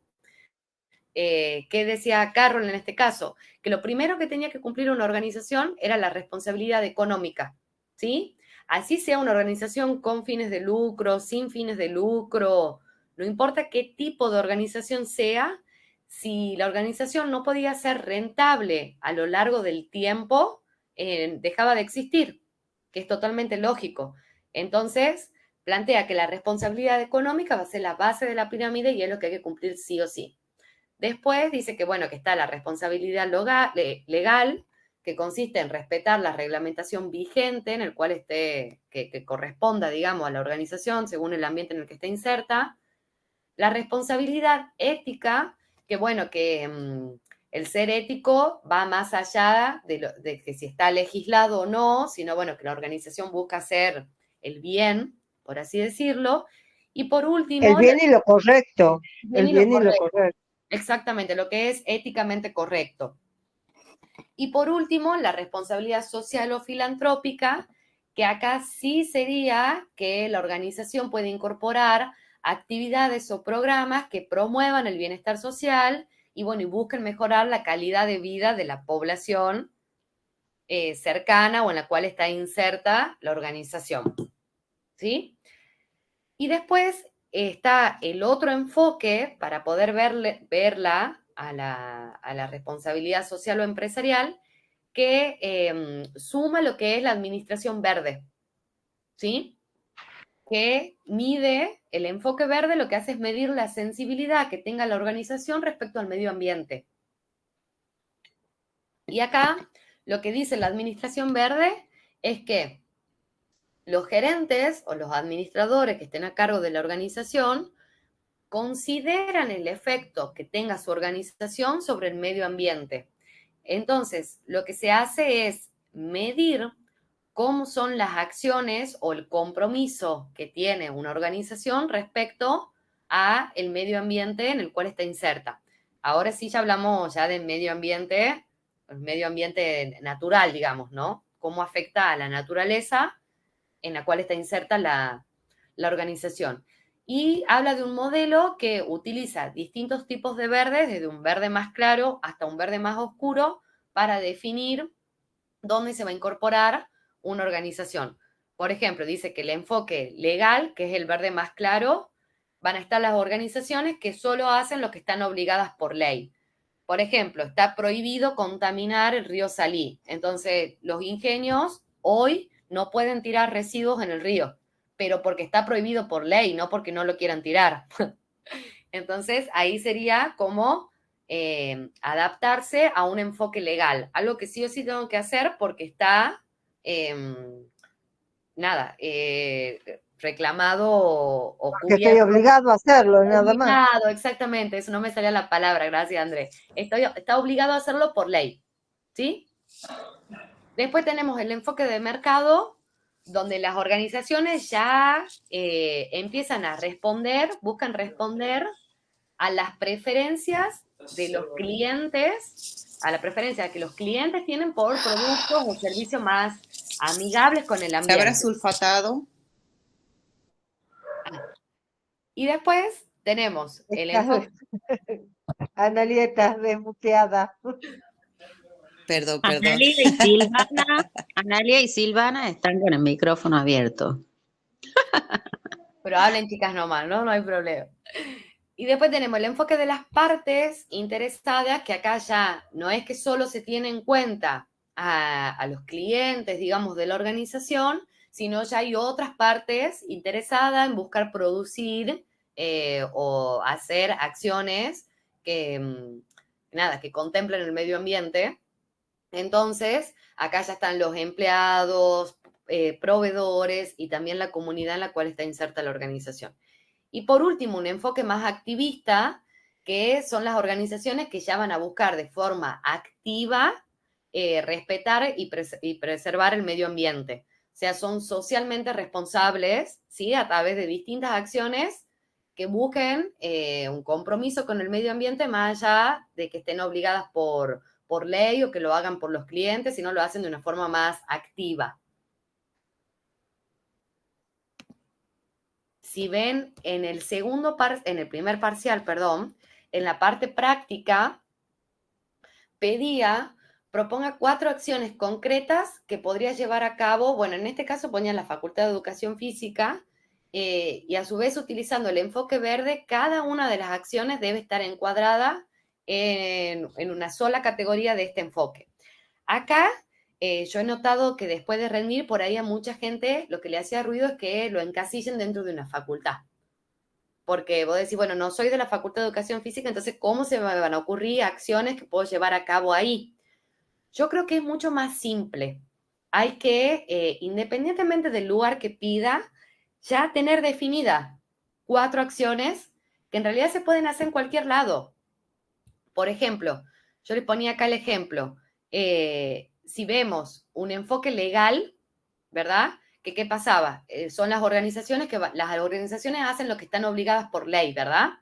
¿Qué decía Carroll en este caso? Que lo primero que tenía que cumplir una organización era la responsabilidad económica, ¿sí? Así sea una organización con fines de lucro, sin fines de lucro, no importa qué tipo de organización sea, si la organización no podía ser rentable a lo largo del tiempo, dejaba de existir, que es totalmente lógico. Entonces, plantea que la responsabilidad económica va a ser la base de la pirámide y es lo que hay que cumplir sí o sí. Después dice que, bueno, que está la responsabilidad legal, que consiste en respetar la reglamentación vigente en el cual esté, que corresponda, digamos, a la organización según el ambiente en el que esté inserta. La responsabilidad ética, que bueno, que el ser ético va más allá de que si está legislado o no, sino bueno, que la organización busca hacer el bien, por así decirlo. Y por último, El bien y lo correcto. bien El y lo bien y lo correcto. correcto. Exactamente, lo que es éticamente correcto. Y por último, la responsabilidad social o filantrópica, que acá sí sería que la organización puede incorporar actividades o programas que promuevan el bienestar social y, bueno, y busquen mejorar la calidad de vida de la población cercana o en la cual está inserta la organización. ¿Sí? Y después está el otro enfoque para poder verla a la responsabilidad social o empresarial, que suma lo que es la administración verde, ¿sí? Que mide el enfoque verde, lo que hace es medir la sensibilidad que tenga la organización respecto al medio ambiente. Y acá lo que dice la administración verde es que los gerentes o los administradores que estén a cargo de la organización consideran el efecto que tenga su organización sobre el medio ambiente. Entonces, lo que se hace es medir cómo son las acciones o el compromiso que tiene una organización respecto a el medio ambiente en el cual está inserta. Ahora sí ya hablamos ya del medio ambiente, el medio ambiente natural, digamos, ¿no? Cómo afecta a la naturaleza en la cual está inserta la organización. Y habla de un modelo que utiliza distintos tipos de verdes, desde un verde más claro hasta un verde más oscuro, para definir dónde se va a incorporar una organización. Por ejemplo, dice que el enfoque legal, que es el verde más claro, van a estar las organizaciones que solo hacen lo que están obligadas por ley. Por ejemplo, está prohibido contaminar el río Salí. Entonces, los ingenios hoy no pueden tirar residuos en el río, pero porque está prohibido por ley, no porque no lo quieran tirar. Entonces, ahí sería como adaptarse a un enfoque legal, algo que sí o sí tengo que hacer porque está, reclamado o Que estoy cubierto. obligado a hacerlo, nada más. Obligado, exactamente, eso no me salía la palabra, gracias André. Está obligado a hacerlo por ley, ¿sí? Después tenemos el enfoque de mercado, donde las organizaciones ya empiezan a buscan responder a las preferencias de los clientes, a la preferencia que los clientes tienen por productos o servicios más amigables con el ¿Se habrá ambiente. sulfatado? Y después tenemos el enfoque. Analia, estás desmuteada. Perdón. Analia y Silvana están con el micrófono abierto. Pero hablen chicas nomás, ¿no? No hay problema. Y después tenemos el enfoque de las partes interesadas, que acá ya no es que solo se tiene en cuenta a los clientes, digamos, de la organización, sino ya hay otras partes interesadas en buscar producir o hacer acciones que contemplen el medio ambiente. Entonces, acá ya están los empleados, proveedores y también la comunidad en la cual está inserta la organización. Y por último, un enfoque más activista, que son las organizaciones que ya van a buscar de forma activa respetar y preservar el medio ambiente. O sea, son socialmente responsables, ¿sí? A través de distintas acciones que busquen un compromiso con el medio ambiente más allá de que estén obligadas por por ley o que lo hagan por los clientes, sino lo hacen de una forma más activa. Si ven en el primer parcial, perdón, en la parte práctica, proponga 4 acciones concretas que podría llevar a cabo, bueno, en este caso ponía la Facultad de Educación Física, y a su vez utilizando el enfoque verde, cada una de las acciones debe estar encuadrada en una sola categoría de este enfoque. Acá yo he notado que después de rendir, por ahí a mucha gente lo que le hacía ruido es que lo encasillen dentro de una facultad. Porque vos decís, bueno, no soy de la Facultad de Educación Física, entonces ¿cómo se me van a ocurrir acciones que puedo llevar a cabo ahí? Yo creo que es mucho más simple. Hay que, independientemente del lugar que pida, ya tener definidas 4 acciones que en realidad se pueden hacer en cualquier lado. Por ejemplo, yo les ponía acá el ejemplo. Si vemos un enfoque legal, ¿verdad? ¿Qué pasaba? Son las organizaciones hacen lo que están obligadas por ley, ¿verdad?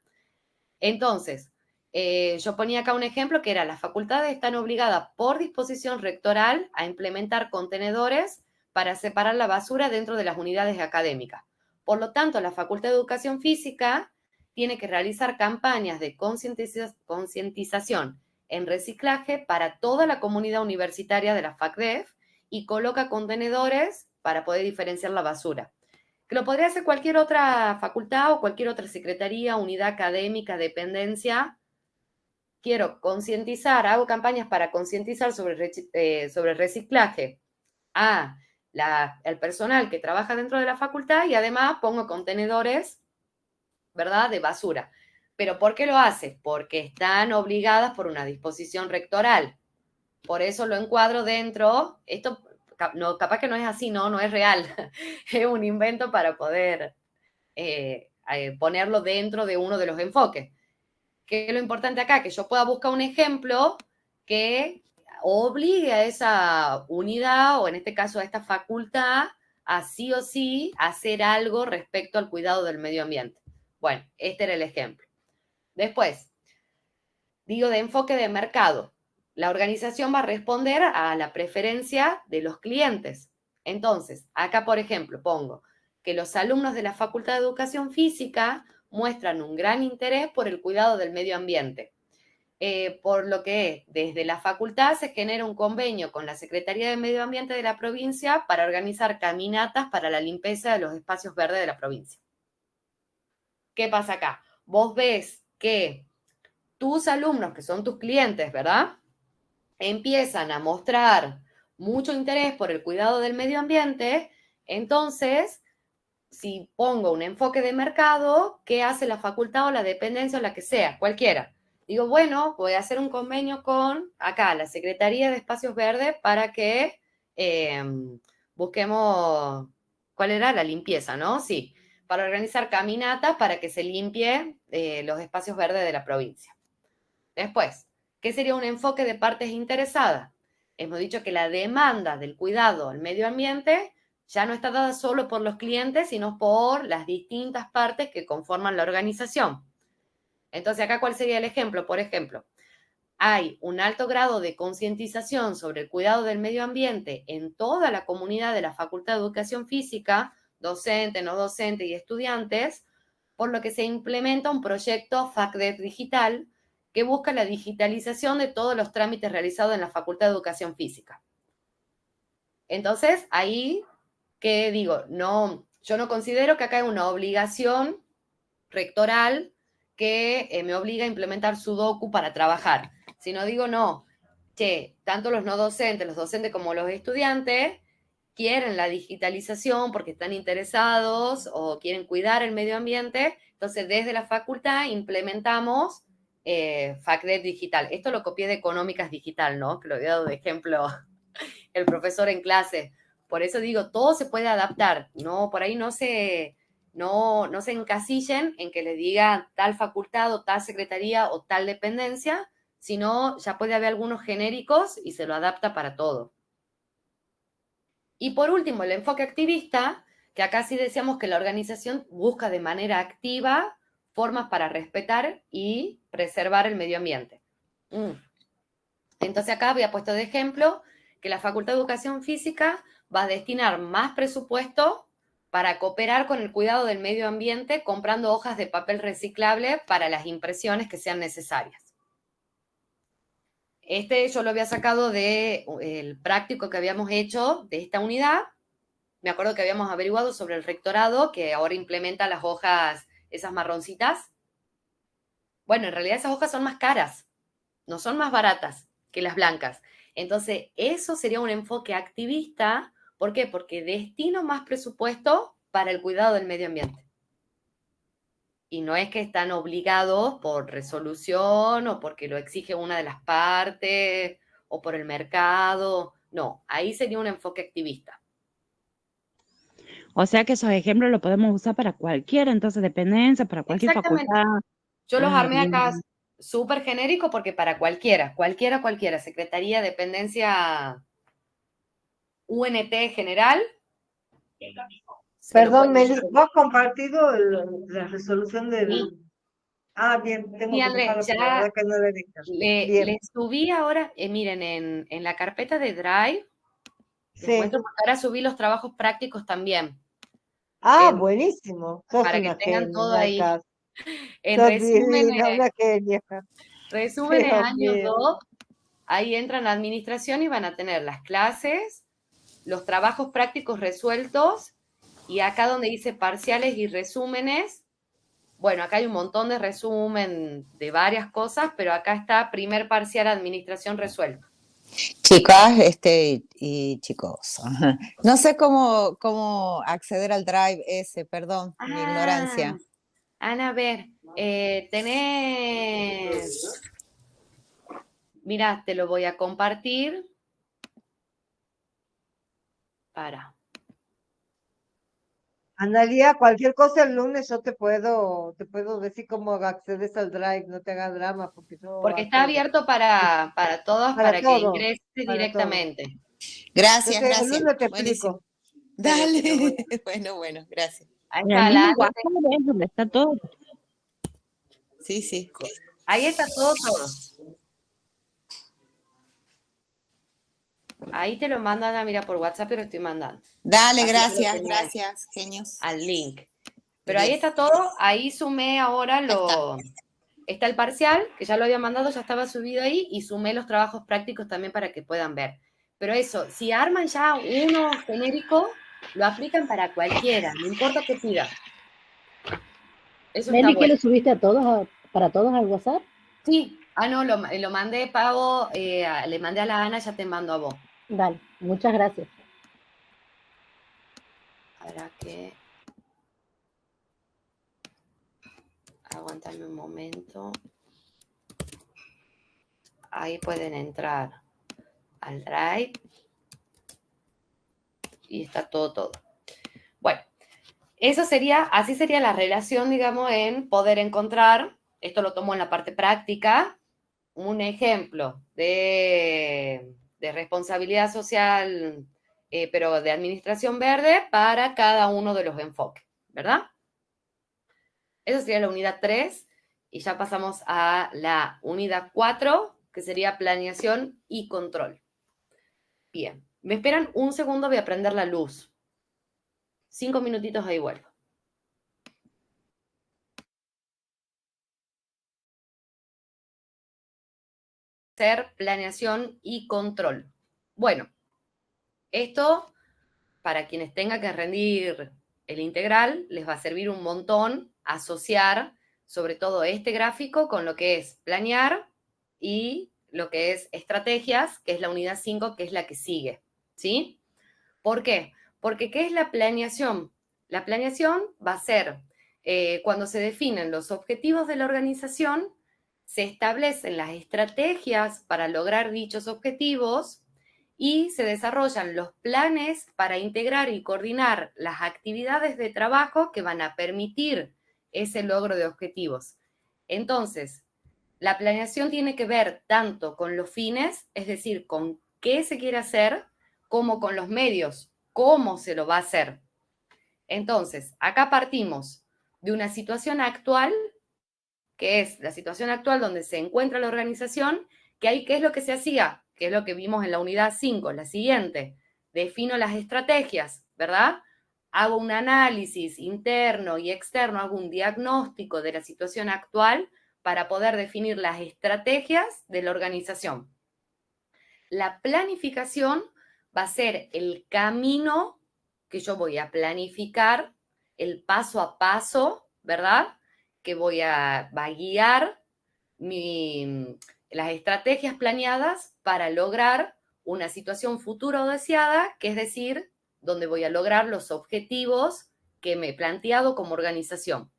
Entonces, yo ponía acá un ejemplo que era: las facultades están obligadas por disposición rectoral a implementar contenedores para separar la basura dentro de las unidades académicas. Por lo tanto, la Facultad de Educación Física tiene que realizar campañas de concientización en reciclaje para toda la comunidad universitaria de la FACDEF y coloca contenedores para poder diferenciar la basura. Que lo podría hacer cualquier otra facultad o cualquier otra secretaría, unidad académica, dependencia. Quiero concientizar, hago campañas para concientizar sobre reciclaje al personal que trabaja dentro de la facultad, y además pongo contenedores, ¿verdad?, de basura. ¿Pero por qué lo hace? Porque están obligadas por una disposición rectoral. Por eso lo encuadro dentro. Esto no, capaz que no es así, no es real. Es un invento para poder ponerlo dentro de uno de los enfoques. ¿Qué es lo importante acá? Que yo pueda buscar un ejemplo que obligue a esa unidad, o en este caso a esta facultad, a sí o sí hacer algo respecto al cuidado del medio ambiente. Bueno, este era el ejemplo. Después, digo de enfoque de mercado. La organización va a responder a la preferencia de los clientes. Entonces, acá, por ejemplo, pongo que los alumnos de la Facultad de Educación Física muestran un gran interés por el cuidado del medio ambiente. Por lo que desde la facultad se genera un convenio con la Secretaría de Medio Ambiente de la provincia para organizar caminatas para la limpieza de los espacios verdes de la provincia. ¿Qué pasa acá? Vos ves que tus alumnos, que son tus clientes, ¿verdad?, empiezan a mostrar mucho interés por el cuidado del medio ambiente. Entonces, si pongo un enfoque de mercado, ¿qué hace la facultad o la dependencia o la que sea? Cualquiera. Digo, bueno, voy a hacer un convenio con acá, la Secretaría de Espacios Verdes, para que busquemos, ¿cuál era? La limpieza, ¿no? Sí, para organizar caminatas para que se limpie los espacios verdes de la provincia. Después, ¿qué sería un enfoque de partes interesadas? Hemos dicho que la demanda del cuidado al medio ambiente ya no está dada solo por los clientes, sino por las distintas partes que conforman la organización. Entonces, acá, ¿cuál sería el ejemplo? Por ejemplo, hay un alto grado de concientización sobre el cuidado del medio ambiente en toda la comunidad de la Facultad de Educación Física, docentes, no docentes y estudiantes, por lo que se implementa un proyecto FACDEF digital que busca la digitalización de todos los trámites realizados en la Facultad de Educación Física. Entonces, ahí, ¿qué digo? No, yo no considero que acá hay una obligación rectoral que me obliga a implementar Sudoku para trabajar, sino digo, no, tanto los no docentes, los docentes como los estudiantes quieren la digitalización porque están interesados o quieren cuidar el medio ambiente. Entonces, desde la facultad implementamos FACDEF digital. Esto lo copié de Económicas Digital, ¿no? Que lo había dado de ejemplo el profesor en clase. Por eso digo, todo se puede adaptar, ¿no? Por ahí no se encasillen en que les diga tal facultad o tal secretaría o tal dependencia, sino ya puede haber algunos genéricos y se lo adapta para todo. Y por último, el enfoque activista, que acá sí decíamos que la organización busca de manera activa formas para respetar y preservar el medio ambiente. Entonces acá había puesto de ejemplo que la Facultad de Educación Física va a destinar más presupuesto para cooperar con el cuidado del medio ambiente comprando hojas de papel reciclable para las impresiones que sean necesarias. Yo lo había sacado del práctico que habíamos hecho de esta unidad. Me acuerdo que habíamos averiguado sobre el rectorado, que ahora implementa las hojas, esas marroncitas. Bueno, en realidad esas hojas son más caras, no son más baratas que las blancas. Entonces, eso sería un enfoque activista. ¿Por qué? Porque destino más presupuesto para el cuidado del medio ambiente. Y no es que están obligados por resolución o porque lo exige una de las partes o por el mercado. No, ahí sería un enfoque activista. O sea que esos ejemplos los podemos usar para cualquier, entonces, dependencia, para cualquier Exactamente. facultad. Yo los armé bien. acá súper genérico porque para cualquiera, Secretaría, Dependencia, UNT general. Perdón, Meli, ¿vos has compartido la resolución del... Sí. Ah, bien, tengo Sí, que Andrés, buscarlo, pero la verdad que no lo he visto. Bien, le subí ahora, miren, en la carpeta de Drive, les sí. muestro porque ahora subí los trabajos prácticos también, Ah, buenísimo. Sos para que una tengan genia, todo no hay ahí. caso. En Sos divina, una genia. resúmenes Dios año mío. 2, ahí entran a administración y van a tener las clases, los trabajos prácticos resueltos, y acá donde dice parciales y resúmenes, bueno, acá hay un montón de resumen de varias cosas, pero acá está primer parcial administración resuelto. Chicas, y chicos, ajá. No sé cómo acceder al Drive ese, perdón, mi ignorancia. Ana, a ver, tenés... Mirá, te lo voy a compartir. Para. Analía, cualquier cosa el lunes yo te puedo decir cómo accedes al Drive, no te hagas drama, porque yo Porque está accedo. abierto para todos, Para para que todo, ingreses para todo. directamente. Gracias, El gracias. lunes te Buenísimo. explico. Dale. Bueno, gracias. Ahí En el está, mismo WhatsApp es donde está todo. Sí. ahí está todo. Ahí te lo mando, Ana, mira, por WhatsApp te lo estoy mandando. Dale, Así que lo tenés gracias, genios. al link. Pero ahí está todo, ahí sumé ahora está el parcial, que ya lo había mandado, ya estaba subido ahí, y sumé los trabajos prácticos también para que puedan ver. Pero eso, si arman ya uno genérico, lo aplican para cualquiera, no importa qué pida. Eso está Meli, ¿qué bueno. lo subiste para todos al WhatsApp? Sí, no, lo mandé, Pavo, le mandé a la Ana, ya te mando a vos. Dale, muchas gracias. Para que... Aguántame un momento. Ahí pueden entrar al Drive. Y está todo. Bueno, así sería la relación, digamos, en poder encontrar, esto lo tomo en la parte práctica, un ejemplo de responsabilidad social, pero de administración verde para cada uno de los enfoques, ¿verdad? Esa sería la unidad 3 y ya pasamos a la unidad 4, que sería planeación y control. Bien, me esperan un segundo, voy a prender la luz. 5 minutitos ahí vuelvo. Planeación y control. Bueno, esto para quienes tengan que rendir el integral les va a servir un montón asociar sobre todo este gráfico con lo que es planear y lo que es estrategias, que es la unidad 5, que es la que sigue, ¿sí? ¿Por qué? Porque ¿qué es la planeación? La planeación va a ser cuando se definen los objetivos de la organización, se establecen las estrategias para lograr dichos objetivos y se desarrollan los planes para integrar y coordinar las actividades de trabajo que van a permitir ese logro de objetivos. Entonces, la planeación tiene que ver tanto con los fines, es decir, con qué se quiere hacer, como con los medios, cómo se lo va a hacer. Entonces, acá partimos de una situación actual, que es la situación actual donde se encuentra la organización, ¿Qué es lo que se hacía? ¿Qué es lo que vimos en la unidad 5? La siguiente. Defino las estrategias, ¿verdad? Hago un análisis interno y externo, hago un diagnóstico de la situación actual para poder definir las estrategias de la organización. La planificación va a ser el camino que yo voy a planificar, el paso a paso, ¿verdad? Que va a guiar las estrategias planeadas para lograr una situación futura o deseada, que es decir, donde voy a lograr los objetivos que me he planteado como organización.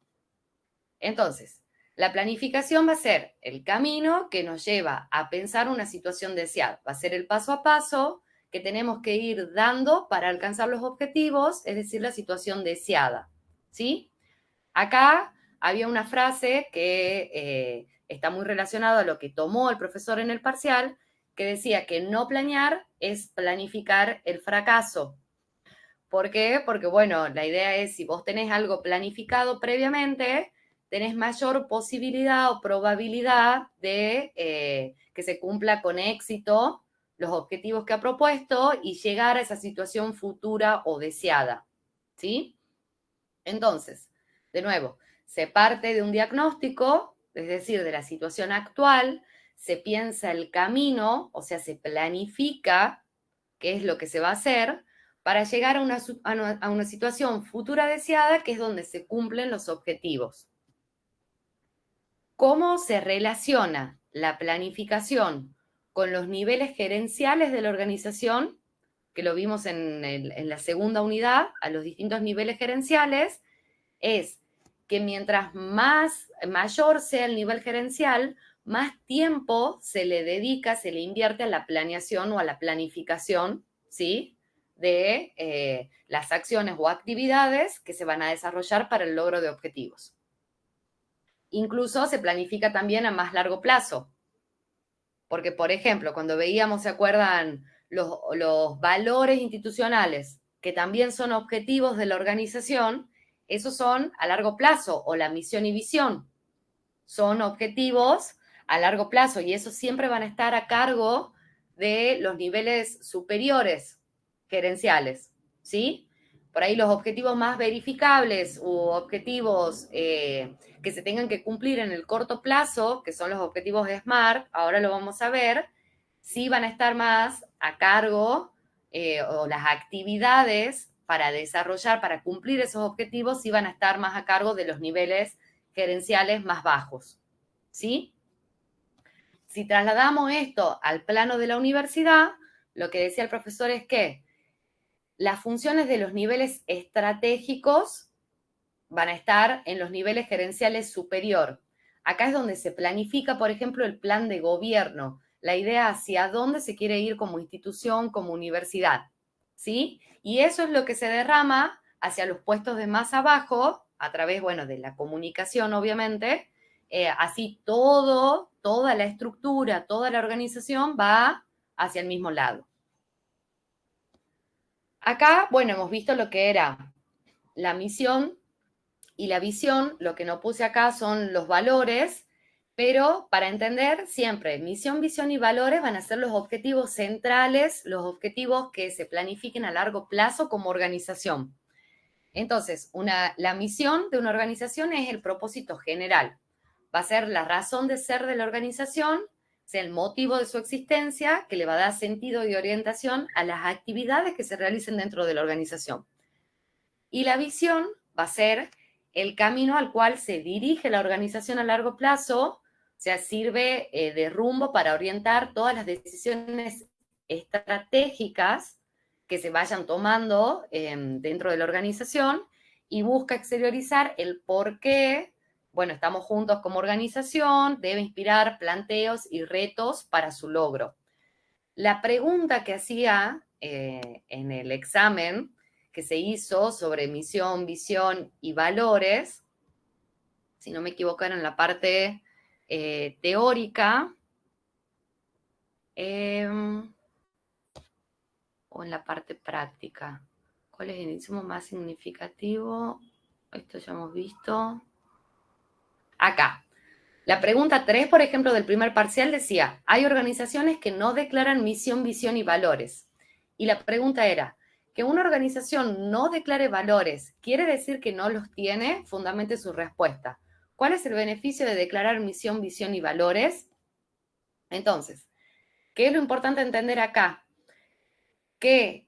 Entonces, la planificación va a ser el camino que nos lleva a pensar una situación deseada. Va a ser el paso a paso que tenemos que ir dando para alcanzar los objetivos, es decir, la situación deseada, ¿sí? Acá había una frase que está muy relacionada a lo que tomó el profesor en el parcial, que decía que no planear es planificar el fracaso. ¿Por qué? Porque, bueno, la idea es, si vos tenés algo planificado previamente, tenés mayor posibilidad o probabilidad de que se cumpla con éxito los objetivos que ha propuesto y llegar a esa situación futura o deseada, ¿sí? Entonces, de nuevo, se parte de un diagnóstico, es decir, de la situación actual, se piensa el camino, o sea, se planifica qué es lo que se va a hacer para llegar a una situación futura deseada, que es donde se cumplen los objetivos. ¿Cómo se relaciona la planificación con los niveles gerenciales de la organización? Que lo vimos en la segunda unidad, a los distintos niveles gerenciales, es que mientras mayor sea el nivel gerencial, más tiempo se le dedica, se le invierte a la planeación o a la planificación, ¿sí? De las acciones o actividades que se van a desarrollar para el logro de objetivos. Incluso se planifica también a más largo plazo. Porque, por ejemplo, cuando veíamos, ¿se acuerdan? Los valores institucionales, que también son objetivos de la organización, esos son a largo plazo, o la misión y visión. Son objetivos a largo plazo y esos siempre van a estar a cargo de los niveles superiores gerenciales, ¿sí? Por ahí los objetivos más verificables u objetivos que se tengan que cumplir en el corto plazo, que son los objetivos SMART, ahora lo vamos a ver, sí van a estar más a cargo o las actividades para desarrollar, para cumplir esos objetivos, sí van a estar más a cargo de los niveles gerenciales más bajos, ¿sí? Si trasladamos esto al plano de la universidad, lo que decía el profesor es que las funciones de los niveles estratégicos van a estar en los niveles gerenciales superior. Acá es donde se planifica, por ejemplo, el plan de gobierno, la idea hacia dónde se quiere ir como institución, como universidad, ¿sí? Y eso es lo que se derrama hacia los puestos de más abajo, a través, bueno, de la comunicación, obviamente. Así toda la estructura, toda la organización va hacia el mismo lado. Acá, bueno, hemos visto lo que era la misión y la visión. Lo que no puse acá son los valores, pero para entender siempre, misión, visión y valores van a ser los objetivos centrales, los objetivos que se planifiquen a largo plazo como organización. Entonces, la misión de una organización es el propósito general. Va a ser la razón de ser de la organización, es el motivo de su existencia, que le va a dar sentido y orientación a las actividades que se realicen dentro de la organización. Y la visión va a ser el camino al cual se dirige la organización a largo plazo, o sea, sirve de rumbo para orientar todas las decisiones estratégicas que se vayan tomando dentro de la organización, y busca exteriorizar el por qué, bueno, estamos juntos como organización, debe inspirar planteos y retos para su logro. La pregunta que hacía en el examen que se hizo sobre misión, visión y valores, si no me equivoco, era en la parte teórica, o en la parte práctica. ¿Cuál es el ítem más significativo? Esto ya hemos visto. Acá. La pregunta 3, por ejemplo, del primer parcial decía, hay organizaciones que no declaran misión, visión y valores. Y la pregunta era, que una organización no declare valores, ¿quiere decir que no los tiene? Fundamente su respuesta. ¿Cuál es el beneficio de declarar misión, visión y valores? Entonces, ¿qué es lo importante entender acá? Que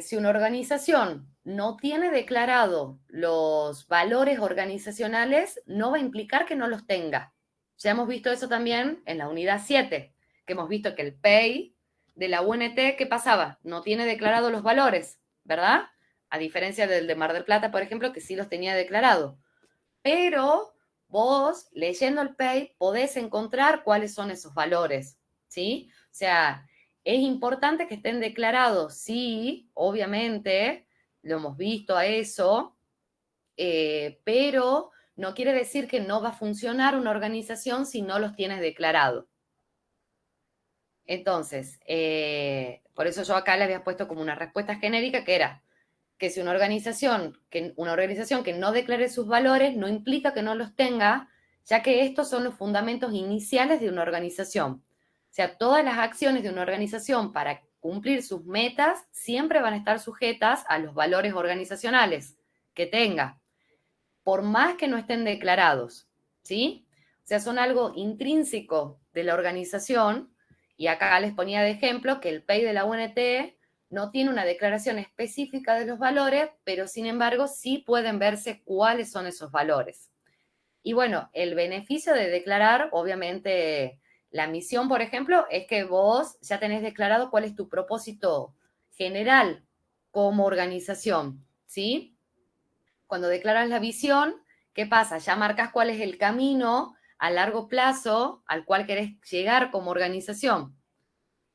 si una organización no tiene declarado los valores organizacionales, no va a implicar que no los tenga. Ya hemos visto eso también en la unidad 7, que hemos visto que el PEI de la UNT, ¿qué pasaba? No tiene declarado los valores, ¿verdad? A diferencia del de Mar del Plata, por ejemplo, que sí los tenía declarado. Pero vos, leyendo el PEI, podés encontrar cuáles son esos valores, ¿sí? O sea, es importante que estén declarados, sí, obviamente, lo hemos visto a eso, pero no quiere decir que no va a funcionar una organización si no los tienes declarados. Entonces, por eso yo acá le había puesto como una respuesta genérica que era que si una organización que no declare sus valores no implica que no los tenga, ya que estos son los fundamentos iniciales de una organización. O sea, todas las acciones de una organización para cumplir sus metas siempre van a estar sujetas a los valores organizacionales que tenga, por más que no estén declarados, ¿sí? O sea, son algo intrínseco de la organización, y acá les ponía de ejemplo que el PEI de la UNT no tiene una declaración específica de los valores, pero sin embargo sí pueden verse cuáles son esos valores. Y bueno, el beneficio de declarar, obviamente, la misión, por ejemplo, es que vos ya tenés declarado cuál es tu propósito general como organización, ¿sí? Cuando declaras la visión, ¿qué pasa? Ya marcas cuál es el camino a largo plazo al cual querés llegar como organización.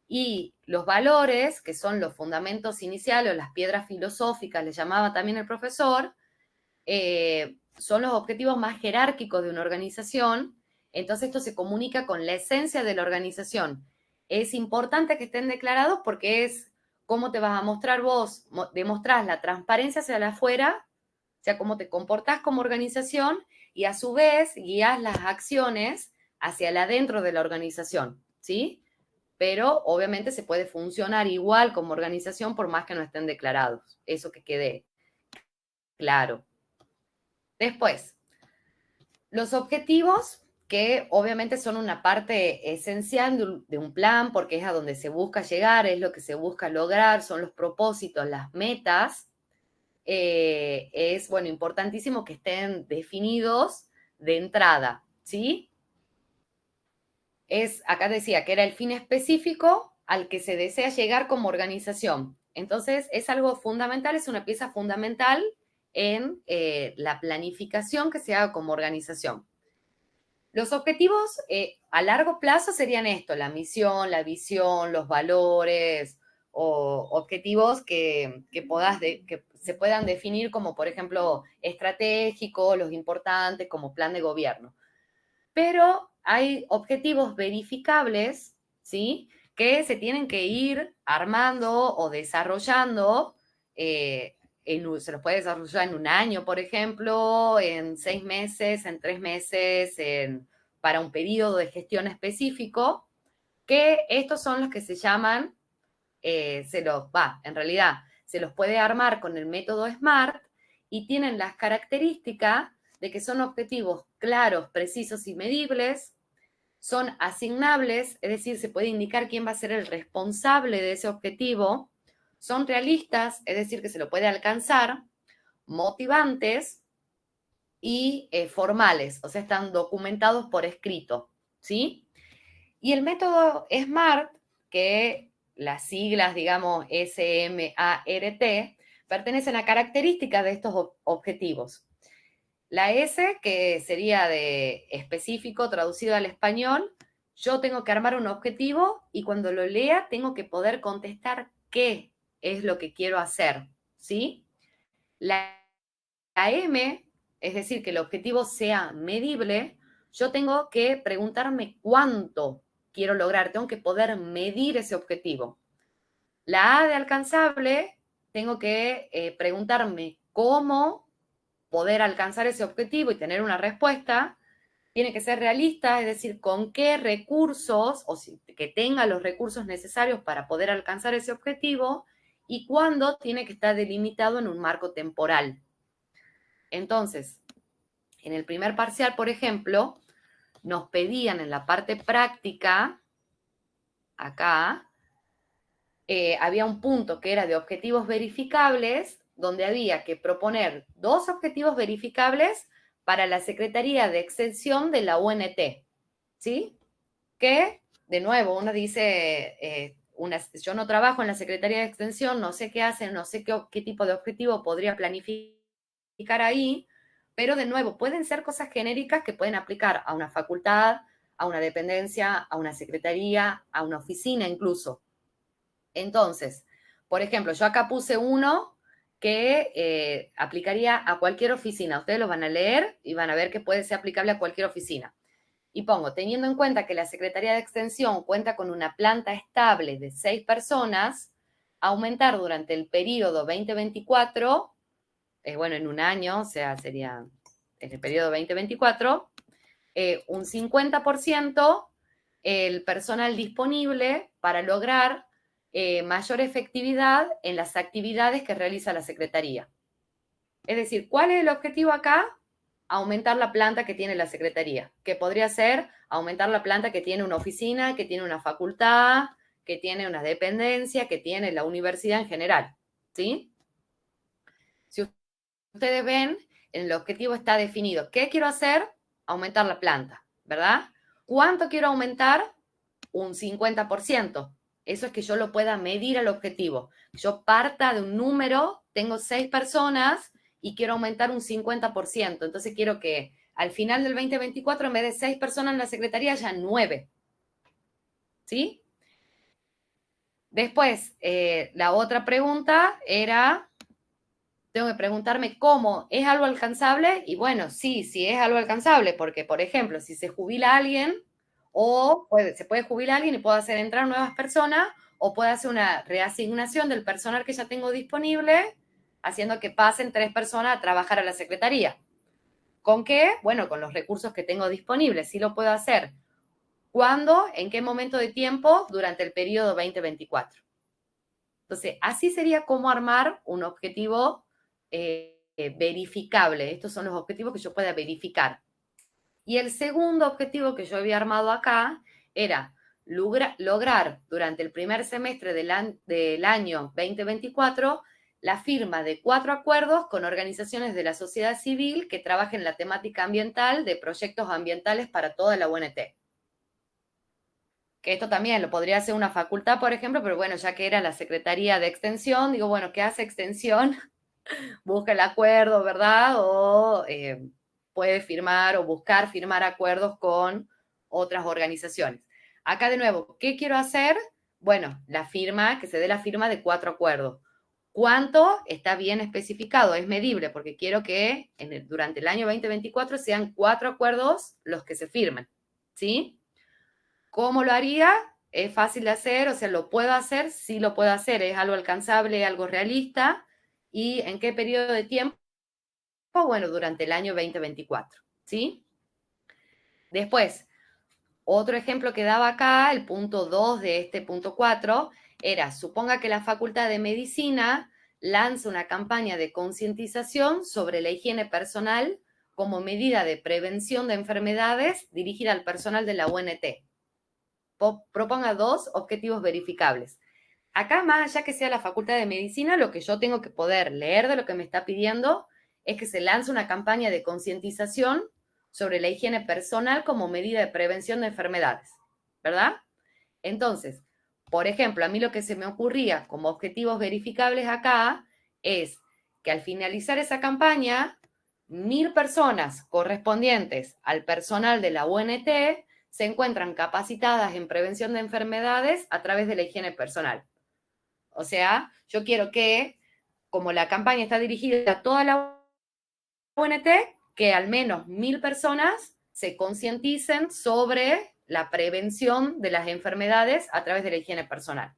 Y los valores, que son los fundamentos iniciales o las piedras filosóficas, le llamaba también el profesor, son los objetivos más jerárquicos de una organización. Entonces esto se comunica con la esencia de la organización. Es importante que estén declarados porque es cómo te vas a mostrar vos, demostrás la transparencia hacia afuera, o sea, cómo te comportás como organización y a su vez guías las acciones hacia el adentro de la organización, ¿sí? Pero obviamente se puede funcionar igual como organización por más que no estén declarados. Eso que quede claro. Después, los objetivos, que obviamente son una parte esencial de un plan, porque es a donde se busca llegar, es lo que se busca lograr, son los propósitos, las metas. Es, bueno, importantísimo que estén definidos de entrada, ¿sí? Acá decía que era el fin específico al que se desea llegar como organización. Entonces, es algo fundamental, es una pieza fundamental en la planificación que se haga como organización. Los objetivos a largo plazo serían esto, la misión, la visión, los valores o objetivos que se puedan definir como, por ejemplo, estratégicos, los importantes, como plan de gobierno. Pero hay objetivos verificables, ¿sí?, que se tienen que ir armando o desarrollando. Se los puede desarrollar en un año, por ejemplo, en 6 meses, en 3 meses, para un periodo de gestión específico, que estos son los que se llaman, en realidad, se los puede armar con el método SMART y tienen las características de que son objetivos claros, precisos y medibles, son asignables, es decir, se puede indicar quién va a ser el responsable de ese objetivo, son realistas, es decir, que se lo puede alcanzar, motivantes y formales, o sea, están documentados por escrito, ¿sí? Y el método SMART, que las siglas, digamos, SMART, pertenecen a características de estos objetivos. La S, que sería de específico, traducido al español, yo tengo que armar un objetivo y cuando lo lea tengo que poder contestar qué es lo que quiero hacer, ¿sí? La M, es decir, que el objetivo sea medible, yo tengo que preguntarme cuánto quiero lograr, tengo que poder medir ese objetivo. La A de alcanzable, tengo que preguntarme cómo poder alcanzar ese objetivo y tener una respuesta. tiene que ser realista, es decir, con qué recursos, o que tenga los recursos necesarios para poder alcanzar ese objetivo, y cuándo tiene que estar delimitado en un marco temporal. Entonces, en el primer parcial, por ejemplo, nos pedían en la parte práctica, acá, había un punto que era de objetivos verificables, donde había que proponer 2 objetivos verificables para la Secretaría de Extensión de la UNT, ¿sí? Que, de nuevo, uno dice, yo no trabajo en la Secretaría de Extensión, no sé qué hacen, no sé qué tipo de objetivo podría planificar ahí, pero de nuevo, pueden ser cosas genéricas que pueden aplicar a una facultad, a una dependencia, a una secretaría, a una oficina incluso. Entonces, por ejemplo, yo acá puse uno que aplicaría a cualquier oficina. Ustedes lo van a leer y van a ver que puede ser aplicable a cualquier oficina. Y pongo, teniendo en cuenta que la Secretaría de Extensión cuenta con una planta estable de 6 personas, aumentar durante el periodo 2024, bueno, en un año, o sea, sería en el periodo 2024, un 50% el personal disponible para lograr mayor efectividad en las actividades que realiza la Secretaría. Es decir, ¿cuál es el objetivo acá? Aumentar la planta que tiene la Secretaría, que podría ser aumentar la planta que tiene una oficina, que tiene una facultad, que tiene una dependencia, que tiene la universidad en general, ¿sí? Si ustedes ven, el objetivo está definido. ¿Qué quiero hacer? Aumentar la planta, ¿verdad? ¿Cuánto quiero aumentar? Un 50%. Eso es que yo lo pueda medir al objetivo. Yo parta de un número, tengo 6 personas y quiero aumentar un 50%. Entonces quiero que al final del 2024, en vez de 6 personas en la Secretaría, haya 9. ¿Sí? Después, la otra pregunta era, tengo que preguntarme cómo, ¿es algo alcanzable? Y bueno, sí es algo alcanzable, porque, por ejemplo, si se jubila alguien, o se puede jubilar a alguien y puedo hacer entrar nuevas personas, o puedo hacer una reasignación del personal que ya tengo disponible, haciendo que pasen 3 personas a trabajar a la Secretaría. ¿Con qué? Bueno, con los recursos que tengo disponibles. Sí lo puedo hacer. ¿Cuándo? ¿En qué momento de tiempo? Durante el periodo 2024. Entonces, así sería como armar un objetivo verificable. Estos son los objetivos que yo pueda verificar. Y el segundo objetivo que yo había armado acá era lograr durante el primer semestre del año 2024 la firma de 4 acuerdos con organizaciones de la sociedad civil que trabajen en la temática ambiental de proyectos ambientales para toda la UNT. Que esto también lo podría hacer una facultad, por ejemplo, pero bueno, ya que era la Secretaría de Extensión, digo, bueno, ¿qué hace Extensión? Busca el acuerdo, ¿verdad? O puede firmar o buscar firmar acuerdos con otras organizaciones. Acá de nuevo, ¿qué quiero hacer? Bueno, la firma, que se dé la firma de 4 acuerdos. ¿Cuánto? Está bien especificado, es medible, porque quiero que durante el año 2024 sean 4 acuerdos los que se firmen, ¿sí? ¿Cómo lo haría? Es fácil de hacer, o sea, ¿lo puedo hacer? Sí lo puedo hacer, es algo alcanzable, algo realista. ¿Y en qué periodo de tiempo? Bueno, durante el año 2024, ¿sí? Después, otro ejemplo que daba acá, el punto 2 de este punto 4, era, suponga que la Facultad de Medicina lanza una campaña de concientización sobre la higiene personal como medida de prevención de enfermedades dirigida al personal de la UNT. Proponga 2 objetivos verificables. Acá, más allá que sea la Facultad de Medicina, lo que yo tengo que poder leer de lo que me está pidiendo es que se lance una campaña de concientización sobre la higiene personal como medida de prevención de enfermedades, ¿verdad? Entonces, por ejemplo, a mí lo que se me ocurría como objetivos verificables acá es que al finalizar esa campaña, 1000 personas correspondientes al personal de la UNT se encuentran capacitadas en prevención de enfermedades a través de la higiene personal. O sea, yo quiero que, como la campaña está dirigida a toda la UNT, que al menos 1000 personas se concienticen sobre la prevención de las enfermedades a través de la higiene personal.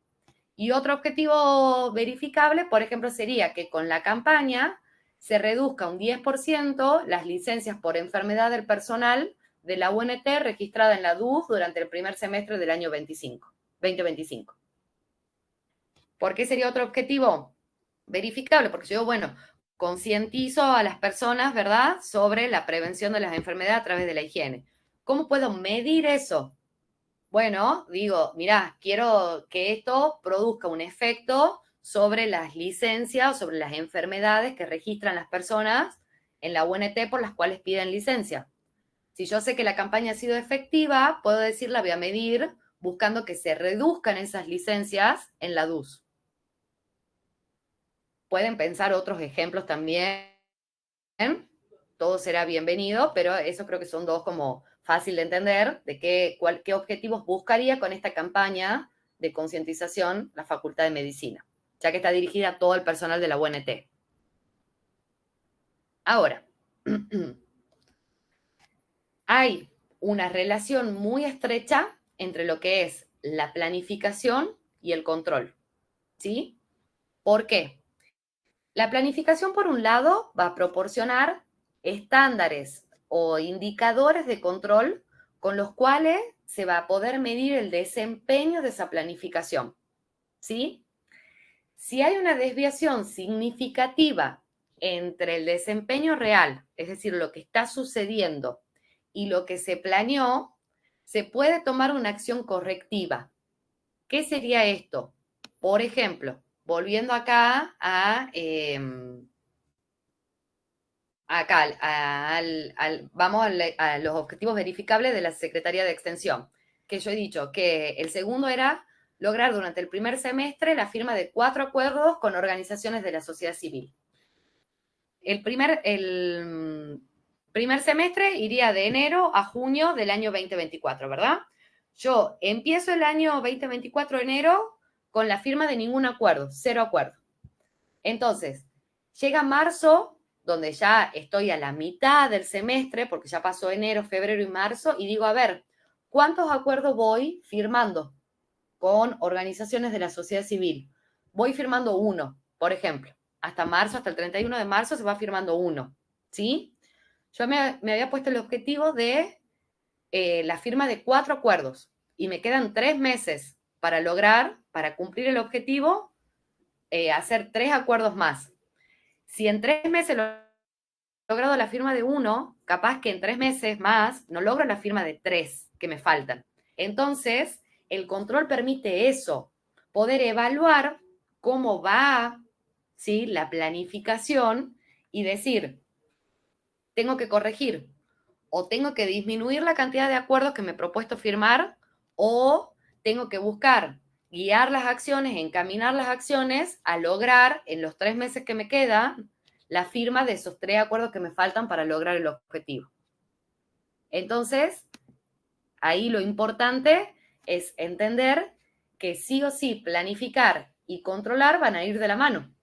Y otro objetivo verificable, por ejemplo, sería que con la campaña se reduzca un 10% las licencias por enfermedad del personal de la UNT registrada en la DUF durante el primer semestre del año 2025. ¿Por qué sería otro objetivo? Verificable, porque yo, bueno, concientizo a las personas, ¿verdad?, sobre la prevención de las enfermedades a través de la higiene. ¿Cómo puedo medir eso? Bueno, digo, mirá, quiero que esto produzca un efecto sobre las licencias o sobre las enfermedades que registran las personas en la UNT por las cuales piden licencia. Si yo sé que la campaña ha sido efectiva, puedo decir, la voy a medir buscando que se reduzcan esas licencias en la DUS. Pueden pensar otros ejemplos también. Todo será bienvenido, pero eso creo que son dos como fácil de entender de qué objetivos buscaría con esta campaña de concientización la Facultad de Medicina, ya que está dirigida a todo el personal de la UNT. Ahora, hay una relación muy estrecha entre lo que es la planificación y el control, ¿sí? ¿Por qué? La planificación, por un lado, va a proporcionar estándares o indicadores de control con los cuales se va a poder medir el desempeño de esa planificación, ¿sí? Si hay una desviación significativa entre el desempeño real, es decir, lo que está sucediendo, y lo que se planeó, se puede tomar una acción correctiva. ¿Qué sería esto? Por ejemplo, volviendo acá a vamos a los objetivos verificables de la Secretaría de Extensión, que yo he dicho que el segundo era lograr durante el primer semestre la firma de 4 acuerdos con organizaciones de la sociedad civil. El primer semestre iría de enero a junio del año 2024, ¿verdad? Yo empiezo el año 2024 de enero con la firma de ningún acuerdo, 0 acuerdo. Entonces, llega marzo, donde ya estoy a la mitad del semestre, porque ya pasó enero, febrero y marzo, y digo, a ver, ¿cuántos acuerdos voy firmando con organizaciones de la sociedad civil? Voy firmando 1, por ejemplo. Hasta marzo, hasta el 31 de marzo se va firmando 1, ¿sí? Yo me había puesto el objetivo de la firma de 4 acuerdos y me quedan 3 meses para cumplir el objetivo, hacer 3 acuerdos más. Si en 3 meses he logrado la firma de 1, capaz que en 3 meses más no logro la firma de 3 que me faltan. Entonces, el control permite eso, poder evaluar cómo va, ¿sí?, la planificación y decir, tengo que corregir o tengo que disminuir la cantidad de acuerdos que me he propuesto firmar o tengo que buscar guiar las acciones, encaminar las acciones a lograr en los 3 meses que me quedan la firma de esos 3 acuerdos que me faltan para lograr el objetivo. Entonces, ahí lo importante es entender que sí o sí planificar y controlar van a ir de la mano,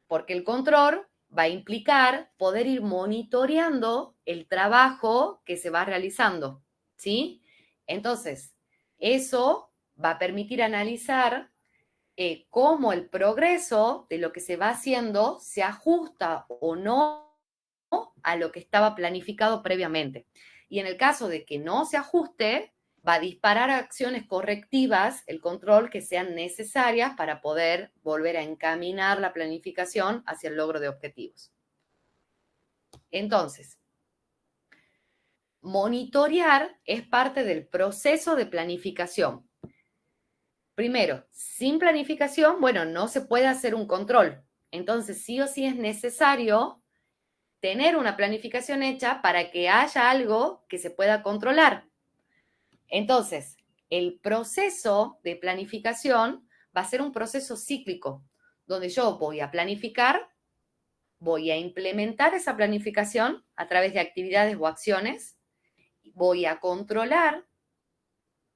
porque el control va a implicar poder ir monitoreando el trabajo que se va realizando, ¿sí? Entonces, eso va a permitir analizar cómo el progreso de lo que se va haciendo se ajusta o no a lo que estaba planificado previamente. Y en el caso de que no se ajuste, va a disparar acciones correctivas, el control, que sean necesarias para poder volver a encaminar la planificación hacia el logro de objetivos. Entonces, monitorear es parte del proceso de planificación. Primero, sin planificación, bueno, no se puede hacer un control. Entonces, sí o sí es necesario tener una planificación hecha para que haya algo que se pueda controlar. Entonces, el proceso de planificación va a ser un proceso cíclico, donde yo voy a planificar, voy a implementar esa planificación a través de actividades o acciones, voy a controlar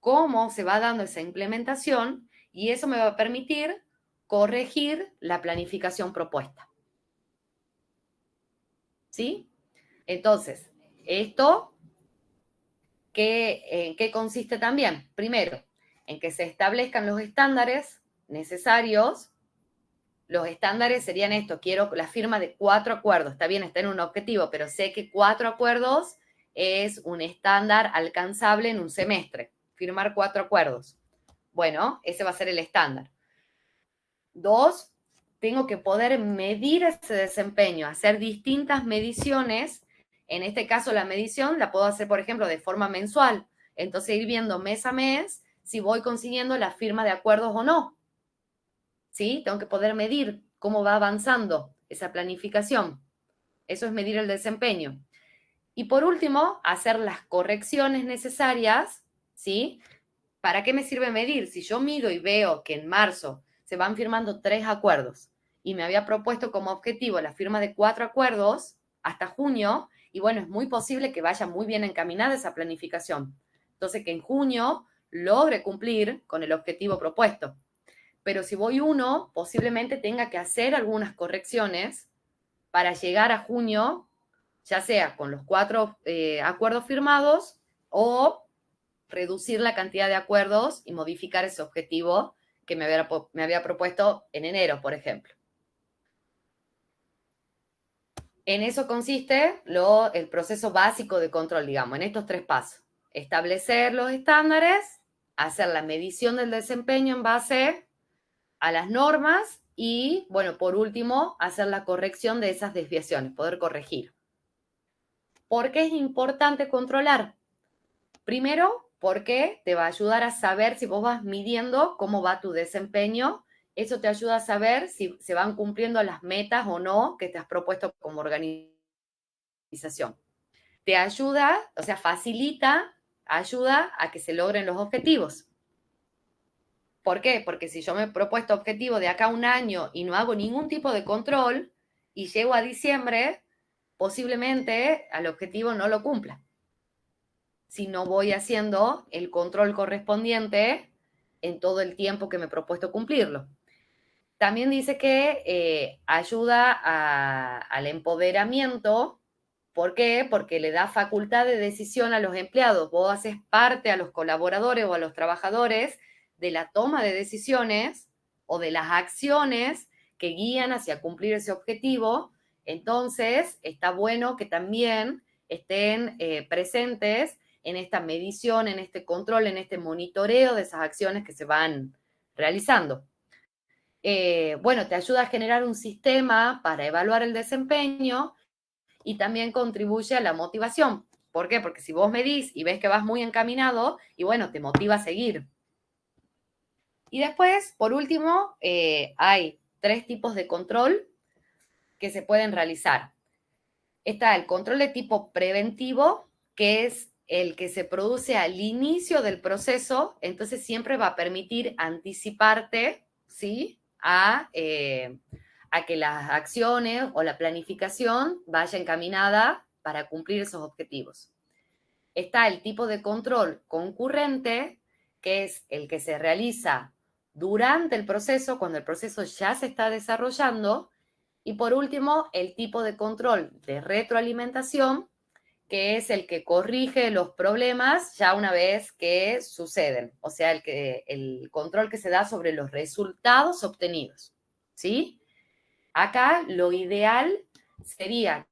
cómo se va dando esa implementación y eso me va a permitir corregir la planificación propuesta. ¿Sí? Entonces, esto, ¿en qué consiste también? Primero, en que se establezcan los estándares necesarios. Los estándares serían esto: quiero la firma de 4 acuerdos. Está bien, está en un objetivo, pero sé que 4 acuerdos es un estándar alcanzable en un semestre, firmar 4 acuerdos. Bueno, ese va a ser el estándar. 2, tengo que poder medir ese desempeño, hacer distintas mediciones. En este caso, la medición la puedo hacer, por ejemplo, de forma mensual. Entonces, ir viendo mes a mes si voy consiguiendo la firma de acuerdos o no. ¿Sí? Tengo que poder medir cómo va avanzando esa planificación. Eso es medir el desempeño. Y por último, hacer las correcciones necesarias, ¿sí? ¿Para qué me sirve medir? Si yo mido y veo que en marzo se van firmando 3 acuerdos y me había propuesto como objetivo la firma de 4 acuerdos hasta junio, y bueno, es muy posible que vaya muy bien encaminada esa planificación. Entonces, que en junio logre cumplir con el objetivo propuesto. Pero si voy 1, posiblemente tenga que hacer algunas correcciones para llegar a junio, ya sea con los 4 acuerdos firmados o reducir la cantidad de acuerdos y modificar ese objetivo que me había propuesto en enero, por ejemplo. En eso consiste el proceso básico de control, digamos, en estos 3 pasos. Establecer los estándares, hacer la medición del desempeño en base a las normas y, bueno, por último, hacer la corrección de esas desviaciones, poder corregir. ¿Por qué es importante controlar? Primero, porque te va a ayudar a saber si vos vas midiendo cómo va tu desempeño. Eso te ayuda a saber si se van cumpliendo las metas o no que te has propuesto como organización. Te ayuda, o sea, ayuda a que se logren los objetivos. ¿Por qué? Porque si yo me he propuesto objetivo de acá a un año y no hago ningún tipo de control y llego a diciembre, posiblemente al objetivo no lo cumpla. Si no voy haciendo el control correspondiente en todo el tiempo que me he propuesto cumplirlo. También dice que ayuda al empoderamiento. ¿Por qué? Porque le da facultad de decisión a los empleados. Vos haces parte a los colaboradores o a los trabajadores de la toma de decisiones o de las acciones que guían hacia cumplir ese objetivo. Entonces, está bueno que también estén presentes en esta medición, en este control, en este monitoreo de esas acciones que se van realizando. Bueno, te ayuda a generar un sistema para evaluar el desempeño y también contribuye a la motivación. ¿Por qué? Porque si vos medís y ves que vas muy encaminado, y bueno, te motiva a seguir. Y después, por último, hay 3 tipos de control que se pueden realizar. Está el control de tipo preventivo, que es el que se produce al inicio del proceso, entonces siempre va a permitir anticiparte, ¿sí?, a que las acciones o la planificación vaya encaminada para cumplir esos objetivos. Está el tipo de control concurrente, que es el que se realiza durante el proceso, cuando el proceso ya se está desarrollando. Y por último, el tipo de control de retroalimentación, que es el que corrige los problemas ya una vez que suceden. O sea, el control que se da sobre los resultados obtenidos, ¿sí? Acá lo ideal sería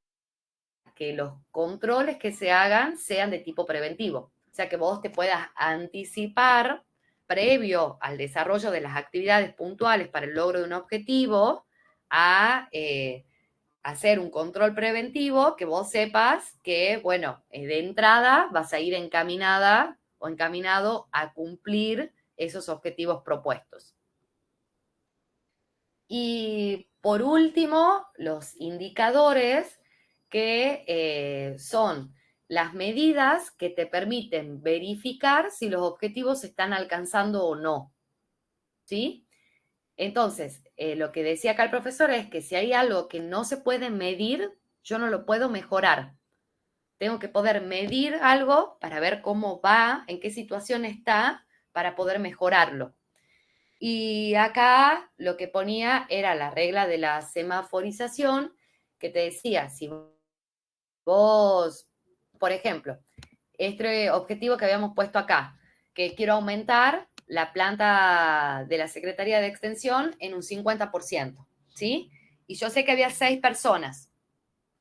que los controles que se hagan sean de tipo preventivo. O sea, que vos te puedas anticipar previo al desarrollo de las actividades puntuales para el logro de un objetivo a hacer un control preventivo, que vos sepas que, bueno, de entrada vas a ir encaminada o encaminado a cumplir esos objetivos propuestos. Y por último, los indicadores, que son las medidas que te permiten verificar si los objetivos se están alcanzando o no, ¿sí? Entonces, lo que decía acá el profesor es que si hay algo que no se puede medir, yo no lo puedo mejorar. Tengo que poder medir algo para ver cómo va, en qué situación está, para poder mejorarlo. Y acá lo que ponía era la regla de la semaforización, que te decía, si vos, por ejemplo, este objetivo que habíamos puesto acá, que quiero aumentar la planta de la Secretaría de Extensión en un 50%, ¿sí? Y yo sé que había 6 personas.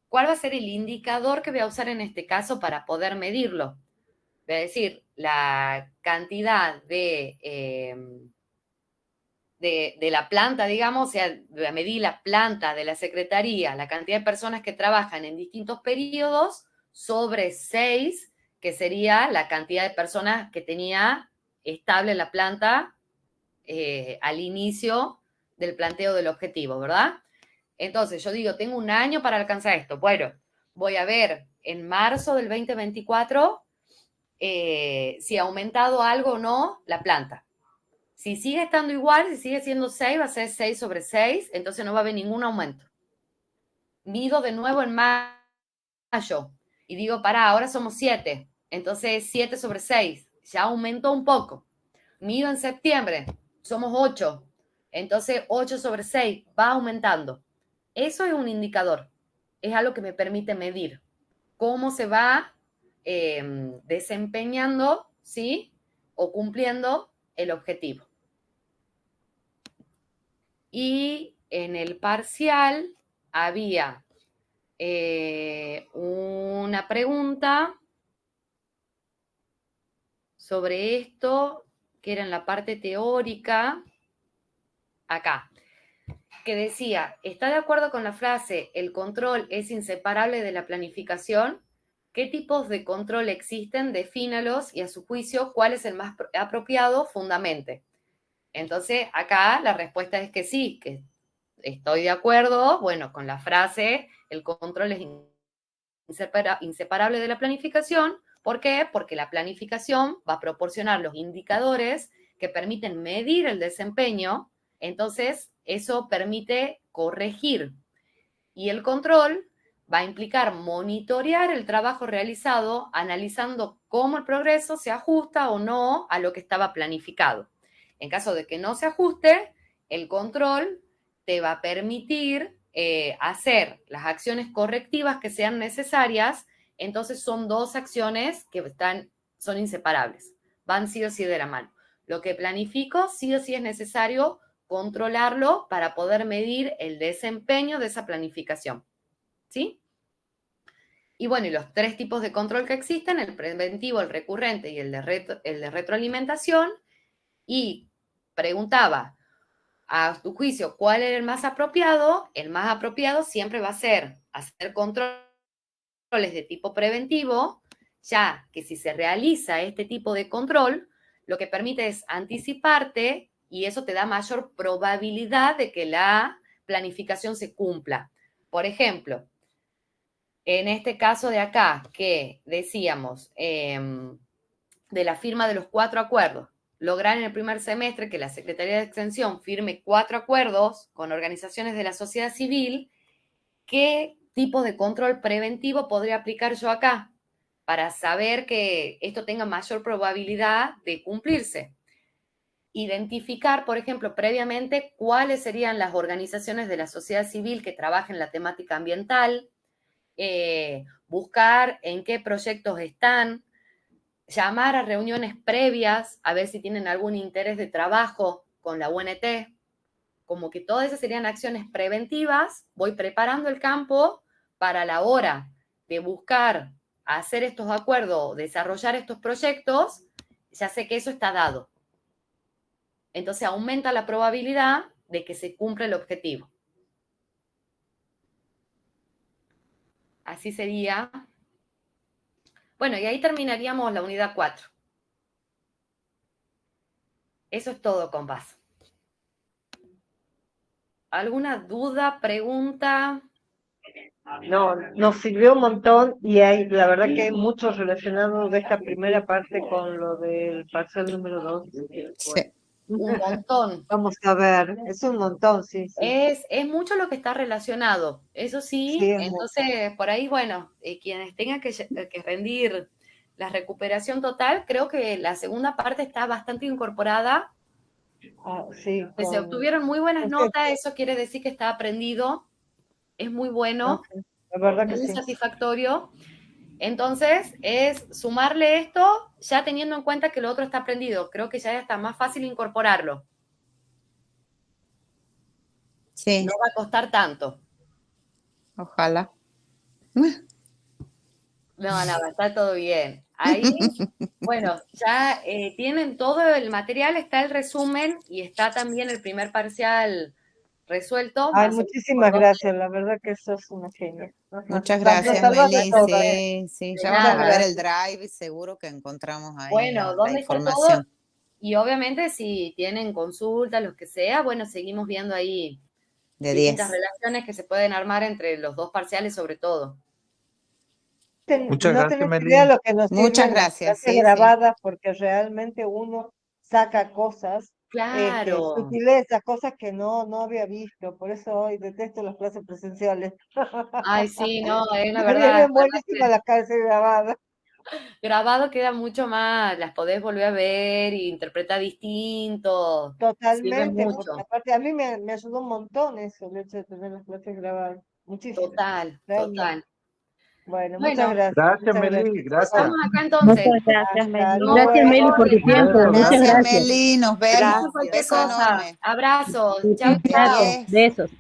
¿cuál va a ser el indicador que voy a usar en este caso para poder medirlo? Voy a decir, la cantidad de la planta, digamos, o sea, medí la planta de la secretaría, la cantidad de personas que trabajan en distintos periodos, sobre 6, que sería la cantidad de personas que tenía estable la planta al inicio del planteo del objetivo, ¿verdad? Entonces, yo digo, tengo un año para alcanzar esto. Bueno, voy a ver en marzo del 2024 si ha aumentado algo o no la planta. Si sigue estando igual, si sigue siendo 6, va a ser 6 sobre 6, entonces no va a haber ningún aumento. Mido de nuevo en mayo y digo, ahora somos 7, entonces 7 sobre 6, ya aumentó un poco. Mido en septiembre, somos 8, entonces 8 sobre 6 va aumentando. Eso es un indicador, es algo que me permite medir cómo se va desempeñando, ¿sí? O cumpliendo el objetivo. Y en el parcial había una pregunta sobre esto, que era en la parte teórica, acá, que decía, ¿está de acuerdo con la frase, el control es inseparable de la planificación? ¿Qué tipos de control existen? Defínalos y a su juicio, ¿cuál es el más apropiado? Fundamente. Entonces, acá la respuesta es que sí, que estoy de acuerdo, bueno, con la frase, el control es inseparable de la planificación. ¿Por qué? Porque la planificación va a proporcionar los indicadores que permiten medir el desempeño, entonces eso permite corregir. Y el control va a implicar monitorear el trabajo realizado, analizando cómo el progreso se ajusta o no a lo que estaba planificado. En caso de que no se ajuste, el control te va a permitir hacer las acciones correctivas que sean necesarias. Entonces son dos acciones que son inseparables, van sí o sí de la mano. Lo que planifico sí o sí es necesario controlarlo para poder medir el desempeño de esa planificación, ¿sí? Y bueno, y los 3 tipos de control que existen, el preventivo, el recurrente y el de retroalimentación. Y preguntaba, a tu juicio, ¿cuál era el más apropiado? El más apropiado siempre va a ser hacer controles de tipo preventivo, ya que si se realiza este tipo de control, lo que permite es anticiparte y eso te da mayor probabilidad de que la planificación se cumpla. Por ejemplo, en este caso de acá, que decíamos, de la firma de los 4 acuerdos, lograr en el primer semestre que la Secretaría de Extensión firme 4 acuerdos con organizaciones de la sociedad civil, ¿qué tipo de control preventivo podría aplicar yo acá para saber que esto tenga mayor probabilidad de cumplirse? Identificar, por ejemplo, previamente cuáles serían las organizaciones de la sociedad civil que trabajen la temática ambiental, buscar en qué proyectos están, llamar a reuniones previas a ver si tienen algún interés de trabajo con la UNT, como que todas esas serían acciones preventivas. Voy preparando el campo para la hora de buscar hacer estos acuerdos, desarrollar estos proyectos, ya sé que eso está dado. Entonces aumenta la probabilidad de que se cumpla el objetivo. Así sería. Bueno, y ahí terminaríamos la unidad 4. Eso es todo, compás. ¿Alguna duda, pregunta? No, nos sirvió un montón y hay, la verdad que hay mucho relacionado de esta primera parte con lo del parcial número 2. Sí. Un montón. Vamos a ver, es un montón, sí. Es mucho lo que está relacionado, eso sí. Sí, Entonces, por ahí, bueno, quienes tengan que rendir la recuperación total, creo que la segunda parte está bastante incorporada. Sí, Que se obtuvieron muy buenas perfecto. notas, eso quiere decir que está aprendido, es muy bueno, La verdad que muy sí. satisfactorio. Entonces, es sumarle esto ya teniendo en cuenta que lo otro está aprendido. Creo que ya está más fácil incorporarlo. Sí, No va a costar tanto. ojalá. No, no, está todo bien. Ahí, bueno, ya tienen todo el material, está el resumen y está también el primer parcial resuelto. Ay, más o menos muchísimas por gracias, la verdad que sos una genia. Ajá. Muchas Nos gracias, salvaste Meli. todo. Sí, sí, de ya vamos a nada. ver el drive y seguro que encontramos ahí Bueno, la ¿dónde está todo? información. Y obviamente si tienen consultas, lo que sea, bueno, seguimos viendo ahí De distintas 10. relaciones que se pueden armar entre los dos parciales sobre todo. Muchas No gracias, tenés Meli. idea lo que nos Muchas sirven las gracias, clases sí, sí. grabadas, porque realmente uno saca cosas, Claro. sutilezas, cosas que no había visto. Por eso hoy detesto las clases presenciales. Ay, sí, no, es la Me verdad. vienen buenísimas las clases grabadas. Grabado queda mucho más, las podés volver a ver e interpretar distinto. Sirve Totalmente, porque mucho. aparte a mí me ayudó un montón eso, el hecho de tener las clases grabadas. Muchísimo, Total, realmente. total. Bueno, muchas Bueno, gracias. Gracias, Muchas gracias. Meli. Gracias. estamos acá entonces. Muchas gracias, Hasta Meli. Nos Gracias, Meli, por tu vemos. tiempo. luego. Muchas Gracias, gracias. Meli. Nos vemos. Aviso Un cualquier beso cosa. enorme. Abrazos. Sí, Chau, sí, De claro. chau. 10. Besos.